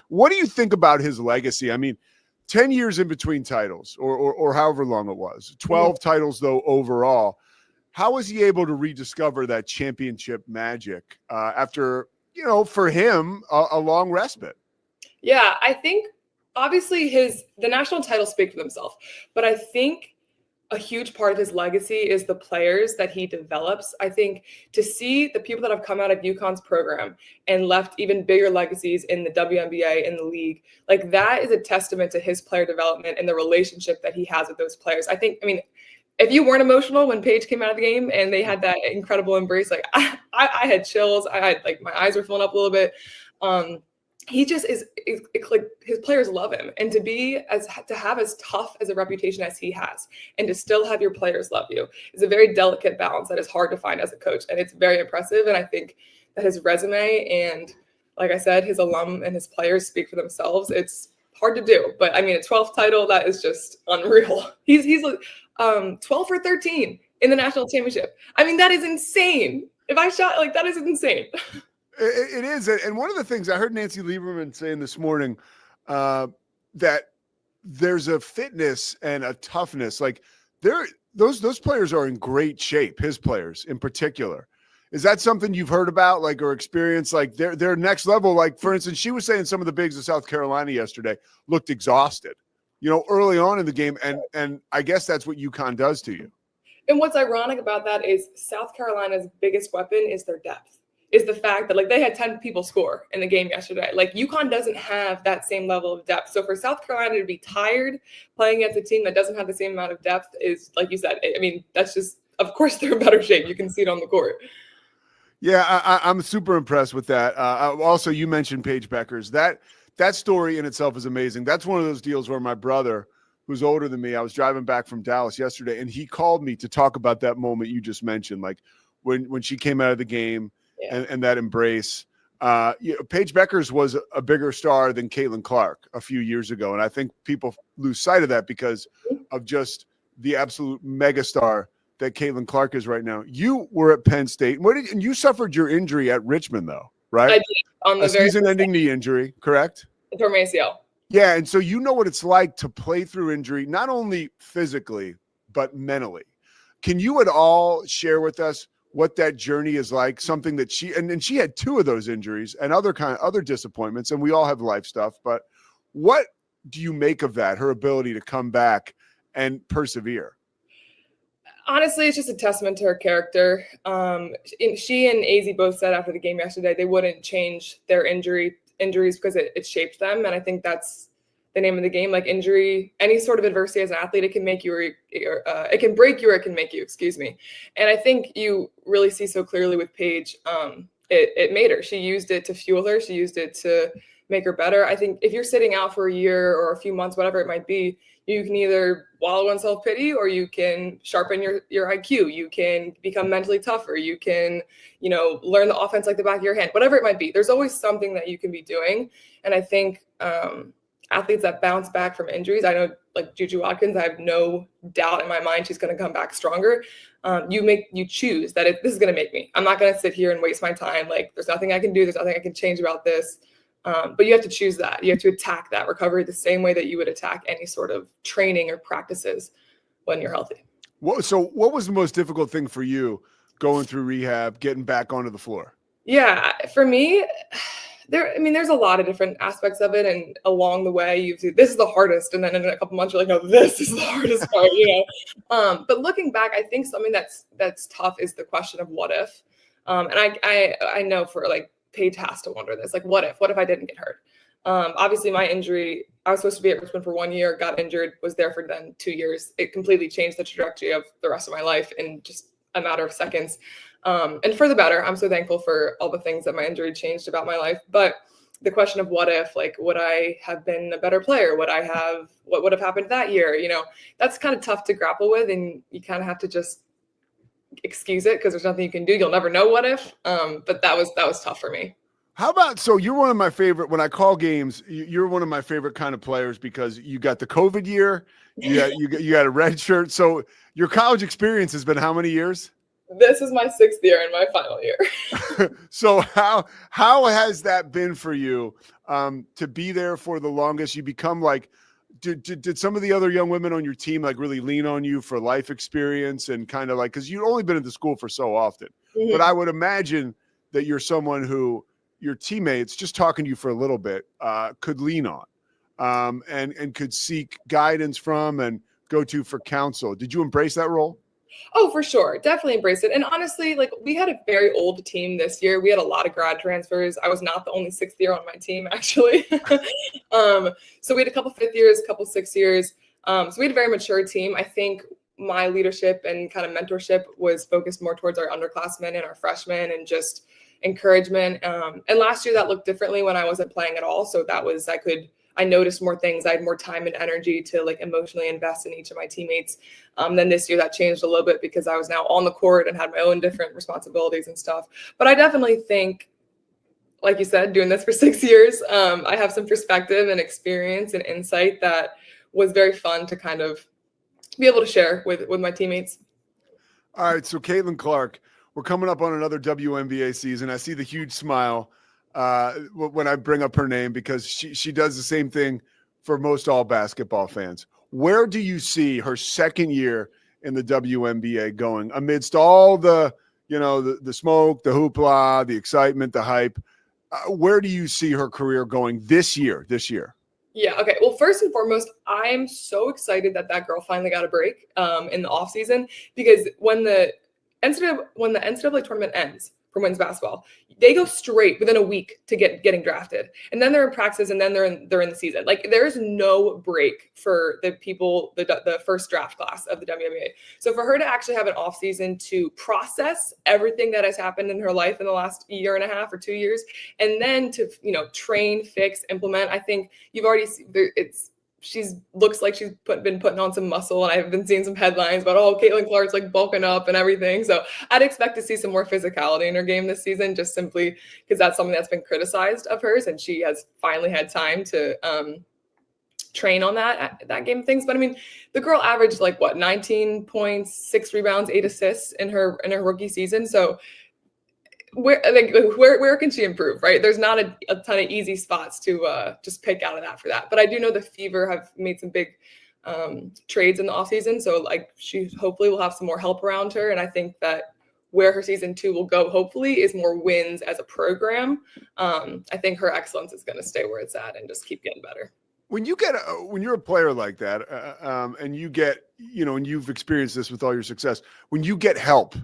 Speaker 6: What do you think about his legacy? I mean, 10 years in between titles, or however long it was, 12 titles though overall. How was he able to rediscover that championship magic after, for him, a long respite?
Speaker 12: Yeah, I think obviously the national titles speak for themselves, but I think a huge part of his legacy is the players that he develops. I think to see the people that have come out of UConn's program and left even bigger legacies in the WNBA, in the league, like, that is a testament to his player development and the relationship that he has with those players. I mean, if you weren't emotional when Paige came out of the game and they had that incredible embrace, like, I had chills. I had, like, my eyes were filling up a little bit. He just is like, his players love him, and to have as tough as a reputation as he has, and to still have your players love you, is a very delicate balance that is hard to find as a coach, and it's very impressive. And I think that his resume and, like I said, his alum and his players speak for themselves. It's hard to do, but I mean, a 12th title, that is just unreal. He's 12 for 13 in the national championship. I mean, that is insane. If I shot, like, that is insane.
Speaker 6: It is. And one of the things I heard Nancy Lieberman saying this morning, that there's a fitness and a toughness. Like, those players are in great shape, his players in particular. Is that something you've heard about, like, or experienced? Like, their next level, like, for instance, she was saying some of the bigs of South Carolina yesterday looked exhausted, early on in the game. And I guess that's what UConn does to you.
Speaker 12: And what's ironic about that is South Carolina's biggest weapon is their depth. Is the fact that, like, they had 10 people score in the game yesterday. Like, UConn doesn't have that same level of depth. So for South Carolina to be tired playing against a team that doesn't have the same amount of depth is, like you said, I mean, that's just, of course, they're in better shape. You can see it on the court.
Speaker 6: Yeah, I'm super impressed with that. Also, you mentioned Paige Beckers. That story in itself is amazing. That's one of those deals where my brother, who's older than me, I was driving back from Dallas yesterday, and he called me to talk about that moment you just mentioned, like when she came out of the game. Yeah. And that embrace. Paige Beckers was a bigger star than Caitlin Clark a few years ago. And I think people lose sight of that because of just the absolute megastar that Caitlin Clark is right now. You were at Penn State. And you suffered your injury at Richmond, though, right?
Speaker 12: I did. On the
Speaker 6: season-ending knee injury, correct?
Speaker 12: From ACL.
Speaker 6: Yeah, and so you know what it's like to play through injury, not only physically, but mentally. Can you at all share with us what that journey is like, something that she had 2 of those injuries and other disappointments, and we all have life stuff, but what do you make of that, her ability to come back and persevere?
Speaker 12: Honestly, it's just a testament to her character. She and AZ both said after the game yesterday they wouldn't change their injuries because it shaped them, and I think that's the name of the game. Like injury, any sort of adversity as an athlete, it can make you, or it can break you, or it can make you. Excuse me. And I think you really see so clearly with Paige. It made her. She used it to fuel her. She used it to make her better. I think if you're sitting out for a year or a few months, whatever it might be, you can either wallow in self-pity or you can sharpen your IQ. You can become mentally tougher. You can, learn the offense like the back of your hand, whatever it might be. There's always something that you can be doing. And I think athletes that bounce back from injuries, I know like Juju Watkins, I have no doubt in my mind she's going to come back stronger. You choose that this is going to make me. I'm not going to sit here and waste my time. Like there's nothing I can do. There's nothing I can change about this. But you have to choose that. You have to attack that recovery the same way that you would attack any sort of training or practices when you're healthy.
Speaker 6: So what was the most difficult thing for you going through rehab, getting back onto the floor?
Speaker 12: Yeah, for me, there's a lot of different aspects of it. And along the way, this is the hardest. And then in a couple months, you're like, no, this is the hardest part, But looking back, I think something that's tough is the question of what if. And I know for like, Paige has to wonder this, like, what if I didn't get hurt? Obviously my injury, I was supposed to be at Richmond for 1 year, got injured, was there for then 2 years. It completely changed the trajectory of the rest of my life in just a matter of seconds. And for the better, I'm so thankful for all the things that my injury changed about my life. But the question of what if, like, would I have been a better player? What would have happened that year? That's kind of tough to grapple with. And you kind of have to just excuse it because there's nothing you can do. You'll never know what if. But that was tough for me.
Speaker 6: How about, so you're one of my favorite, when I call games, you're one of my favorite kind of players because you got the COVID year, you got a red shirt. So your college experience has been how many years?
Speaker 12: This is my 6th year and my final year.
Speaker 6: So how has that been for you to be there for the longest? You become like, did some of the other young women on your team like really lean on you for life experience and kind of like, because you've only been at the school for so often, but I would imagine that you're someone who your teammates just talking to you for a little bit could lean on and could seek guidance from and go to for counsel. Did you embrace that role?
Speaker 12: Oh, for sure. Definitely embrace it. And honestly, like we had a very old team this year. We had a lot of grad transfers. I was not the only 6th year on my team, actually. So we had a couple 5th years, a couple 6 years. So we had a very mature team. I think my leadership and kind of mentorship was focused more towards our underclassmen and our freshmen and just encouragement. And last year that looked differently when I wasn't playing at all. So that was, I noticed more things. I had more time and energy to like emotionally invest in each of my teammates. Then this year that changed a little bit because I was now on the court and had my own different responsibilities and stuff. But I definitely think, like you said, doing this for 6 years, I have some perspective and experience and insight that was very fun to kind of be able to share with my teammates.
Speaker 6: All right. So Caitlin Clark, we're coming up on another WNBA season. I see the huge smile when I bring up her name because she does the same thing for most all basketball fans. Where do you see her second year in the WNBA going amidst all the, the smoke, the hoopla, the excitement, the hype? Where do you see her career going this year? Yeah.
Speaker 12: Okay. Well, first and foremost, I'm so excited that girl finally got a break in the off season because when the NCAA tournament ends for women's basketball, they go straight within a week to getting drafted, and then they're in practice, and then they're in the season. Like there is no break for the people, the first draft class of the WNBA. So for her to actually have an off season to process everything that has happened in her life in the last year and a half or 2 years, and then to train, fix, implement, I think you've already seen looks like she's been putting on some muscle, and I've been seeing some headlines about, Caitlin Clark's like bulking up and everything. So I'd expect to see some more physicality in her game this season, just simply because that's something that's been criticized of hers, and she has finally had time to train on that game of things. But I mean, the girl averaged 19 points, 6 rebounds, 8 assists in her rookie season. So where can she improve, right? There's not a ton of easy spots to just pick out of that for that. But I do know the Fever have made some big trades in the offseason. So she hopefully will have some more help around her. And I think that where her season 2 will go, hopefully, is more wins as a program. I think her excellence is going to stay where it's at and just keep getting better.
Speaker 6: when you're a player like that, and you get, and you've experienced this with all your success, when you get help,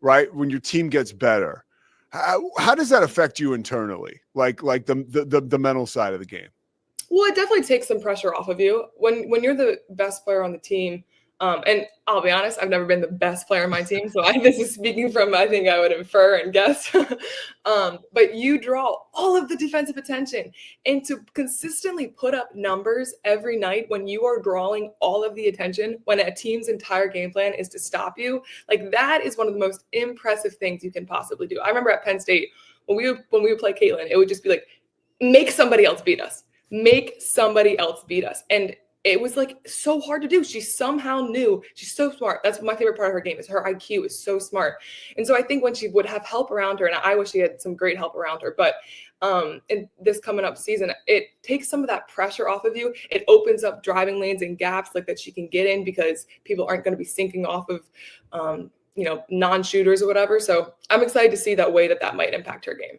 Speaker 6: right? When your team gets better, how does that affect you internally? Like the mental side of the game?
Speaker 12: Well, it definitely takes some pressure off of you when you're the best player on the team. And I'll be honest, I've never been the best player on my team, so this is speaking from, I think I would infer and guess. But you draw all of the defensive attention, and to consistently put up numbers every night when you are drawing all of the attention, when a team's entire game plan is to stop you, like that is one of the most impressive things you can possibly do. I remember at Penn State when we would play Caitlin, it would just be like, make somebody else beat us. Make somebody else beat us. And it was like so hard to do. She somehow knew. She's so smart. That's my favorite part of her game, is her IQ is so smart. And so I think when she would have help around her, and I wish she had some great help around her, but in this coming up season, it takes some of that pressure off of you. It opens up driving lanes and gaps like that she can get in, because people aren't going to be sinking off of non-shooters or whatever. So I'm excited to see that way that might impact her game.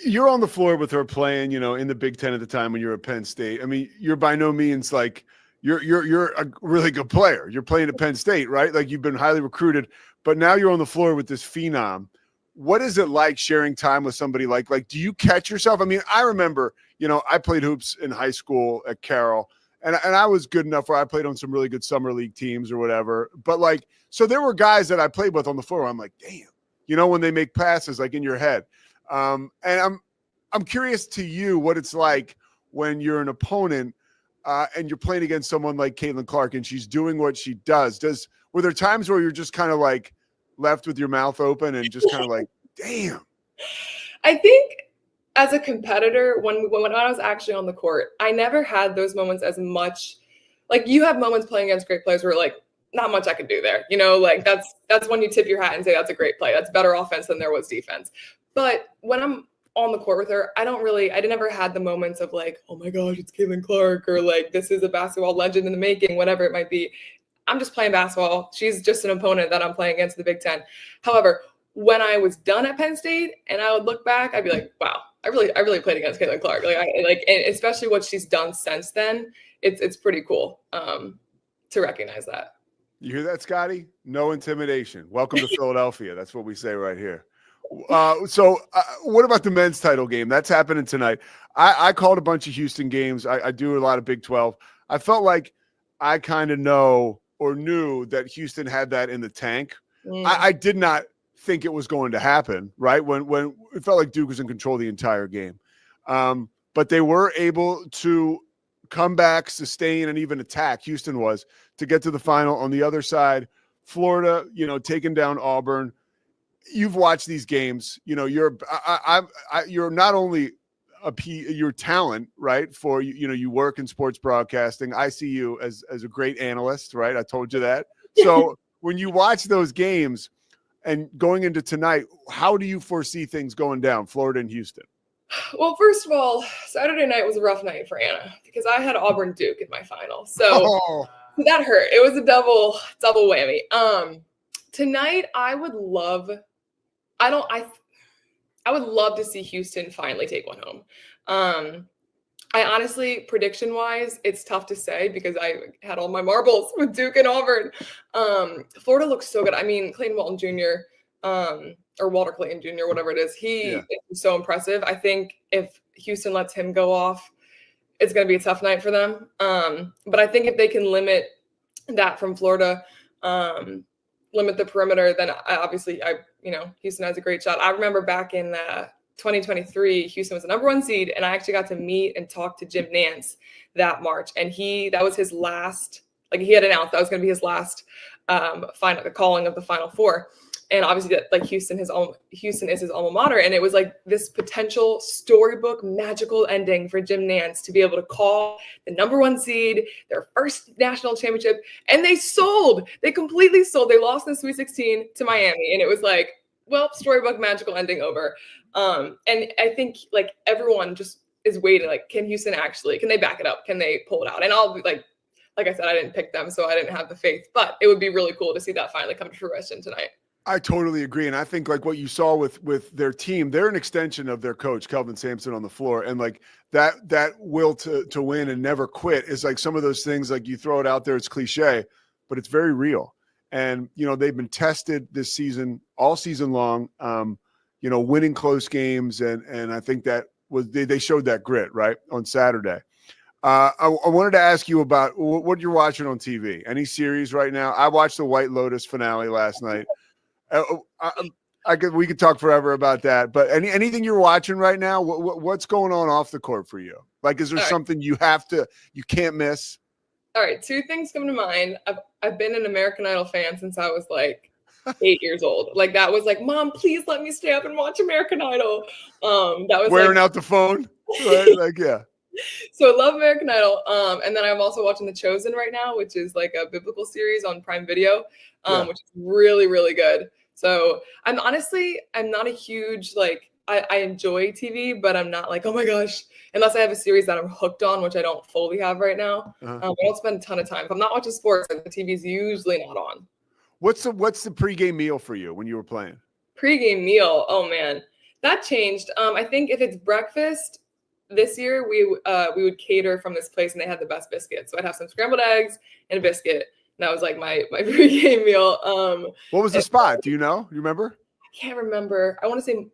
Speaker 6: You're on the floor with her playing, in the Big Ten at the time when you're at Penn State. I mean, you're by no means like you're a really good player. You're playing at Penn State, right? Like, you've been highly recruited, but now you're on the floor with this phenom. What is it like sharing time with somebody like do you catch yourself? I mean, I remember, I played hoops in high school at Carroll, and I was good enough where I played on some really good summer league teams or whatever. But so there were guys that I played with on the floor. I'm like, damn, when they make passes, like in your head. And I'm curious to you what it's like when you're an opponent and you're playing against someone like Caitlin Clark and she's doing what she does. Were there times where you're just kind of like left with your mouth open and just kind of like, damn?
Speaker 12: I think as a competitor, when I was actually on the court, I never had those moments as much. Like, you have moments playing against great players where like, not much I could do there. That's when you tip your hat and say, that's a great play. That's better offense than there was defense. But when I'm on the court with her, I never had the moments of like, oh my gosh, it's Caitlin Clark, or like, this is a basketball legend in the making, whatever it might be. I'm just playing basketball. She's just an opponent that I'm playing against in the Big Ten. However, when I was done at Penn State and I would look back, I'd be like, wow, I really played against Caitlin Clark. And especially what she's done since then, it's pretty cool to recognize that.
Speaker 6: You hear that, Scotty? No intimidation. Welcome to Philadelphia. That's what we say right here. So what about the men's title game? That's happening tonight. I called a bunch of Houston games. I do a lot of Big 12. I felt like I kind of knew that Houston had that in the tank. I did not think it was going to happen, right? When it felt like Duke was in control the entire game. But they were able to come back, sustain, and even attack. Houston was, to get to the final. On the other side, Florida, taking down Auburn. You've watched these games. You're not only your talent, right? For you work in sports broadcasting. I see you as a great analyst, right? I told you that. So when you watch those games and going into tonight, how do you foresee things going down, Florida and Houston?
Speaker 12: Well, first of all, Saturday night was a rough night for Anna because I had Auburn Duke in my final, so that hurt. It was a double whammy. Tonight, I would love to see Houston finally take one home. I honestly, prediction-wise, it's tough to say because I had all my marbles with Duke and Auburn. Florida looks so good. I mean, Clayton Walton Jr., or Walter Clayton Jr., whatever it is, is so impressive. I think if Houston lets him go off, it's going to be a tough night for them. But I think if they can limit that from Florida, limit the perimeter, then Houston has a great shot. I remember back in 2023, Houston was the number 1 seed, and I actually got to meet and talk to Jim Nance that March, and that was his last. Like, he had announced that was going to be his last the calling of the Final Four. And obviously, Houston is his alma mater, and it was like this potential storybook magical ending for Jim Nance to be able to call the number 1 seed, their first national championship, and they sold. They completely sold. They lost in the Sweet 16 to Miami, and it was like, well, storybook magical ending over. And I think everyone just is waiting. Like, can Houston can they back it up? Can they pull it out? And I'll be like I said, I didn't pick them, so I didn't have the faith, but it would be really cool to see that finally come to fruition tonight.
Speaker 6: I totally agree. And I think like what you saw with their team, they're an extension of their coach, Kelvin Sampson, on the floor. And like that will to win and never quit is like some of those things, like you throw it out there, it's cliche, but it's very real. And, they've been tested this season, all season long, winning close games. And I think that they showed that grit, right, on Saturday. I wanted to ask you about what you're watching on TV. Any series right now? I watched the White Lotus finale last night. We could talk forever about that, but anything you're watching right now, what's going on off the court for you? Like, is there something you can't miss?
Speaker 12: All right, two things come to mind. I've been an American Idol fan since I was like 8 years old. Like that was like, Mom, please let me stay up and watch American Idol. That was
Speaker 6: wearing out the phone, right? Like, yeah.
Speaker 12: So I love American Idol. And then I'm also watching The Chosen right now, which is like a biblical series on Prime Video, which is really, really good. So I'm not a huge, like, I enjoy TV, but I'm not like, oh my gosh, unless I have a series that I'm hooked on, which I don't fully have right now. I don't spend a ton of time. If I'm not watching sports, the TV's usually not on.
Speaker 6: What's the pregame meal for you when you were playing?
Speaker 12: Pregame meal. Oh man, that changed. I think if it's breakfast this year, we would cater from this place and they had the best biscuits. So I'd have some scrambled eggs and a biscuit. And that was like my pregame meal.
Speaker 6: What was the spot? Do you know? You remember?
Speaker 12: I can't remember. I want to say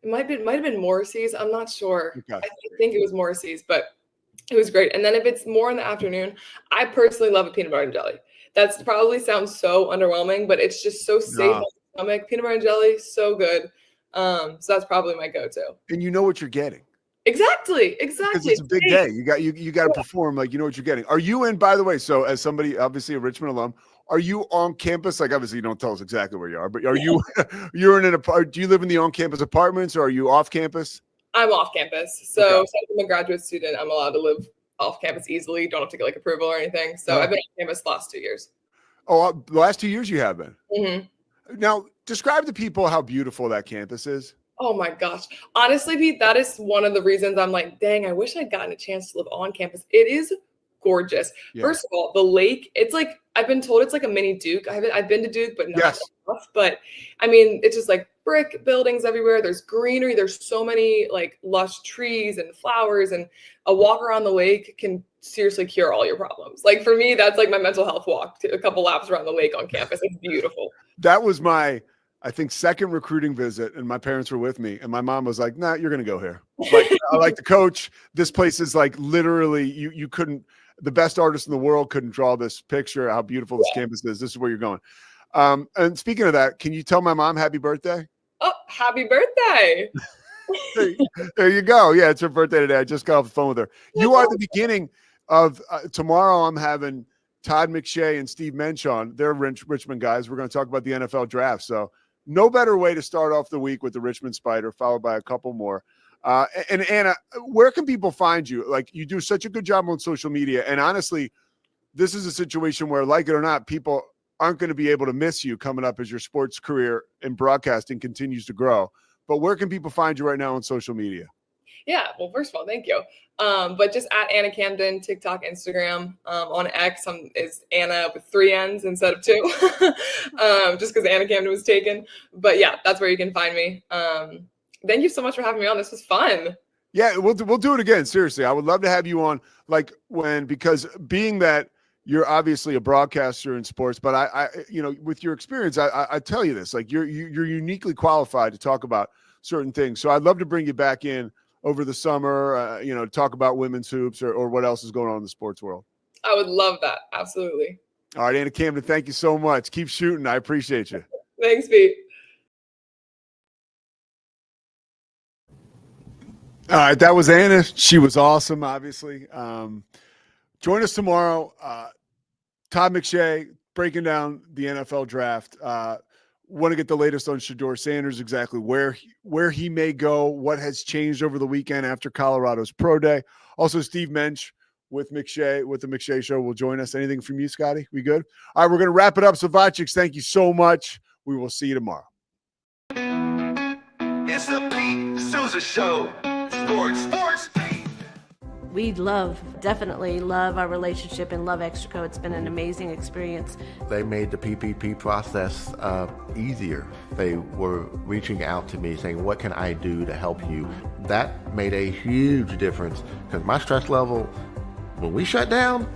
Speaker 12: it might have been Morrissey's. I'm not sure. Okay. I think it was Morrissey's, but it was great. And then if it's more in the afternoon, I personally love a peanut butter and jelly. That's probably sounds so underwhelming, but it's just so safe on the stomach. Peanut butter and jelly, so good. So that's probably my go-to.
Speaker 6: And you know what you're getting.
Speaker 12: Exactly.
Speaker 6: Because it's a big day. You got to perform like you know what you're getting. Are you in, by the way, so as somebody, obviously a Richmond alum, are you on campus? Like obviously you don't tell us exactly where you are, but are you do you live in the on-campus apartments or are you off campus?
Speaker 12: I'm off campus. So since I'm a graduate student, I'm allowed to live off campus easily. Don't have to get like approval or anything. So I've been on campus the last 2 years.
Speaker 6: Oh, the last 2 years you have been?
Speaker 12: Mm-hmm.
Speaker 6: Now, describe to people how beautiful that campus is.
Speaker 12: Oh my gosh. Honestly, Pete, that is one of the reasons I'm like, dang, I wish I'd gotten a chance to live on campus. It is gorgeous. Yeah. First of all, the lake, it's like, I've been told it's like a mini Duke. I've been to Duke, but not enough. But I mean, it's just like brick buildings everywhere. There's greenery. There's so many like lush trees and flowers, and a walk around the lake can seriously cure all your problems. Like for me, that's like my mental health walk, a couple laps around the lake on campus. It's beautiful.
Speaker 6: That was my, I think, second recruiting visit, and my parents were with me, and my mom was like, nah, you're going to go here. Like, I like the coach. This place is like literally, you couldn't, the best artist in the world couldn't draw this picture, how beautiful this campus is. This is where you're going. And speaking of that, can you tell my mom happy birthday?
Speaker 12: Oh, happy birthday.
Speaker 6: There you go. Yeah, it's her birthday today. I just got off the phone with her. You are the beginning of tomorrow. I'm having Todd McShay and Steve Mensch on. They're Richmond guys. We're going to talk about the NFL draft. So no better way to start off the week with the Richmond Spider, followed by a couple more. And Anna, where can people find you? Like, you do such a good job on social media. And honestly, this is a situation where, like it or not, people aren't going to be able to miss you coming up as your sports career in broadcasting continues to grow. But where can people find you right now on social media? Yeah, well, first of all, thank you. But just at Anna Camden, TikTok, Instagram. On X is Anna with 3 N's instead of 2, just because Anna Camden was taken. But yeah, that's where you can find me. Thank you so much for having me on. This was fun. Yeah, we'll do it again. Seriously, I would love to have you on. Like because being that you're obviously a broadcaster in sports, but I with your experience, I tell you this, like you're uniquely qualified to talk about certain things. So I'd love to bring you back in over the summer, talk about women's hoops or what else is going on in the sports world. I would love that. Absolutely. All right, Anna Camden, thank you so much. Keep shooting. I appreciate you. Thanks, Pete. All right, that was Anna. She was awesome, obviously. Join us tomorrow. Todd McShay breaking down the NFL draft. Want to get the latest on Shedeur Sanders, exactly where he may go, what has changed over the weekend after Colorado's Pro Day. Also, Steve Mensch with the McShay Show will join us. Anything from you, Scotty? We good? All right, we're going to wrap it up. Savachix, thank you so much. We will see you tomorrow.
Speaker 1: It's the Pete Sousa Show. Sports.
Speaker 3: We definitely love our relationship and love Extraco. It's been an amazing experience.
Speaker 4: They made the PPP process easier. They were reaching out to me saying, what can I do to help you? That made a huge difference because my stress level, when we shut down,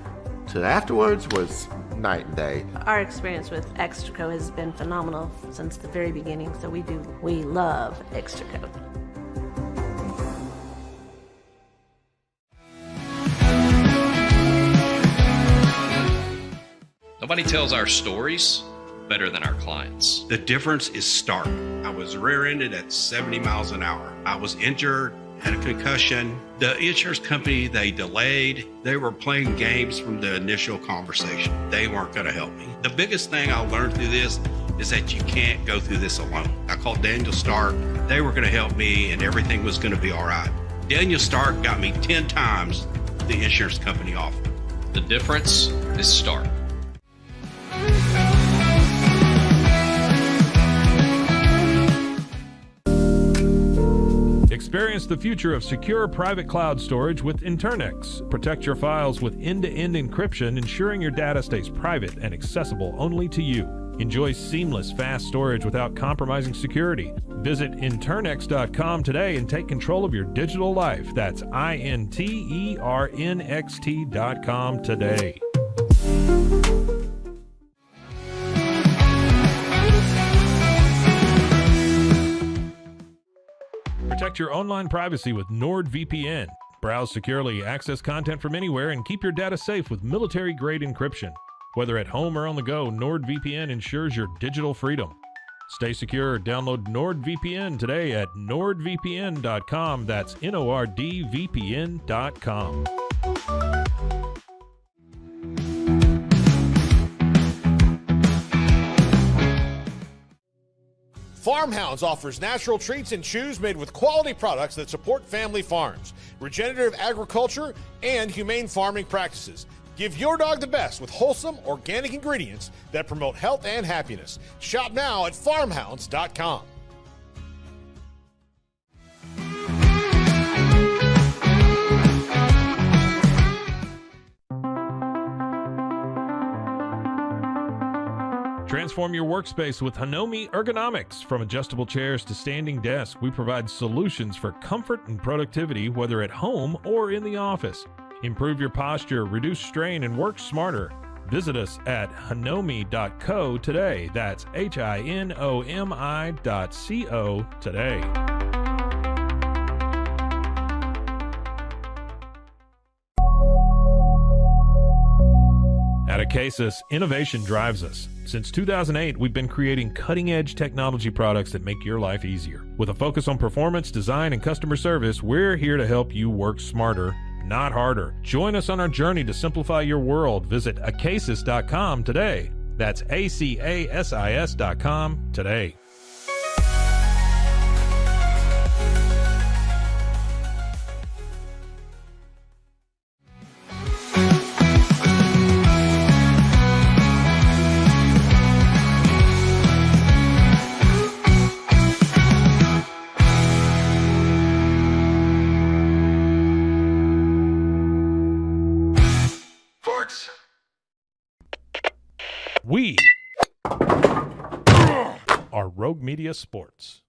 Speaker 4: to afterwards was night and day.
Speaker 3: Our experience with Extraco has been phenomenal since the very beginning, so we love Extraco.
Speaker 8: Nobody tells our stories better than our clients.
Speaker 13: The difference is stark. I was rear-ended at 70 miles an hour. I was injured, had a concussion. The insurance company, they delayed. They were playing games from the initial conversation. They weren't going to help me. The biggest thing I learned through this is that you can't go through this alone. I called Daniel Stark. They were going to help me and everything was going to be all right. Daniel Stark got me 10 times the insurance company offered.
Speaker 8: The difference is stark.
Speaker 2: Experience the future of secure private cloud storage with Internex. Protect your files with end-to-end encryption, ensuring your data stays private and accessible only to you. Enjoy seamless, fast storage without compromising security. Visit Internext.com today and take control of your digital life. That's INTERNXT.com today. Protect your online privacy with NordVPN. Browse securely, access content from anywhere, and keep your data safe with military-grade encryption. Whether at home or on the go, NordVPN ensures your digital freedom. Stay secure. Download NordVPN today at nordvpn.com. That's NORDVPN.com.
Speaker 5: Farmhounds offers natural treats and chews made with quality products that support family farms, regenerative agriculture, and humane farming practices. Give your dog the best with wholesome, organic ingredients that promote health and happiness. Shop now at farmhounds.com.
Speaker 2: Transform your workspace with Hanomi Ergonomics. From adjustable chairs to standing desks, we provide solutions for comfort and productivity, whether at home or in the office. Improve your posture, reduce strain, and work smarter. Visit us at hanomi.co today. That's HINOMI.co today. At Acasis, innovation drives us. Since 2008, we've been creating cutting-edge technology products that make your life easier. With a focus on performance, design, and customer service, we're here to help you work smarter, not harder. Join us on our journey to simplify your world. Visit acasis.com today. That's ACASIS.com today. We are Rogue Media Sports.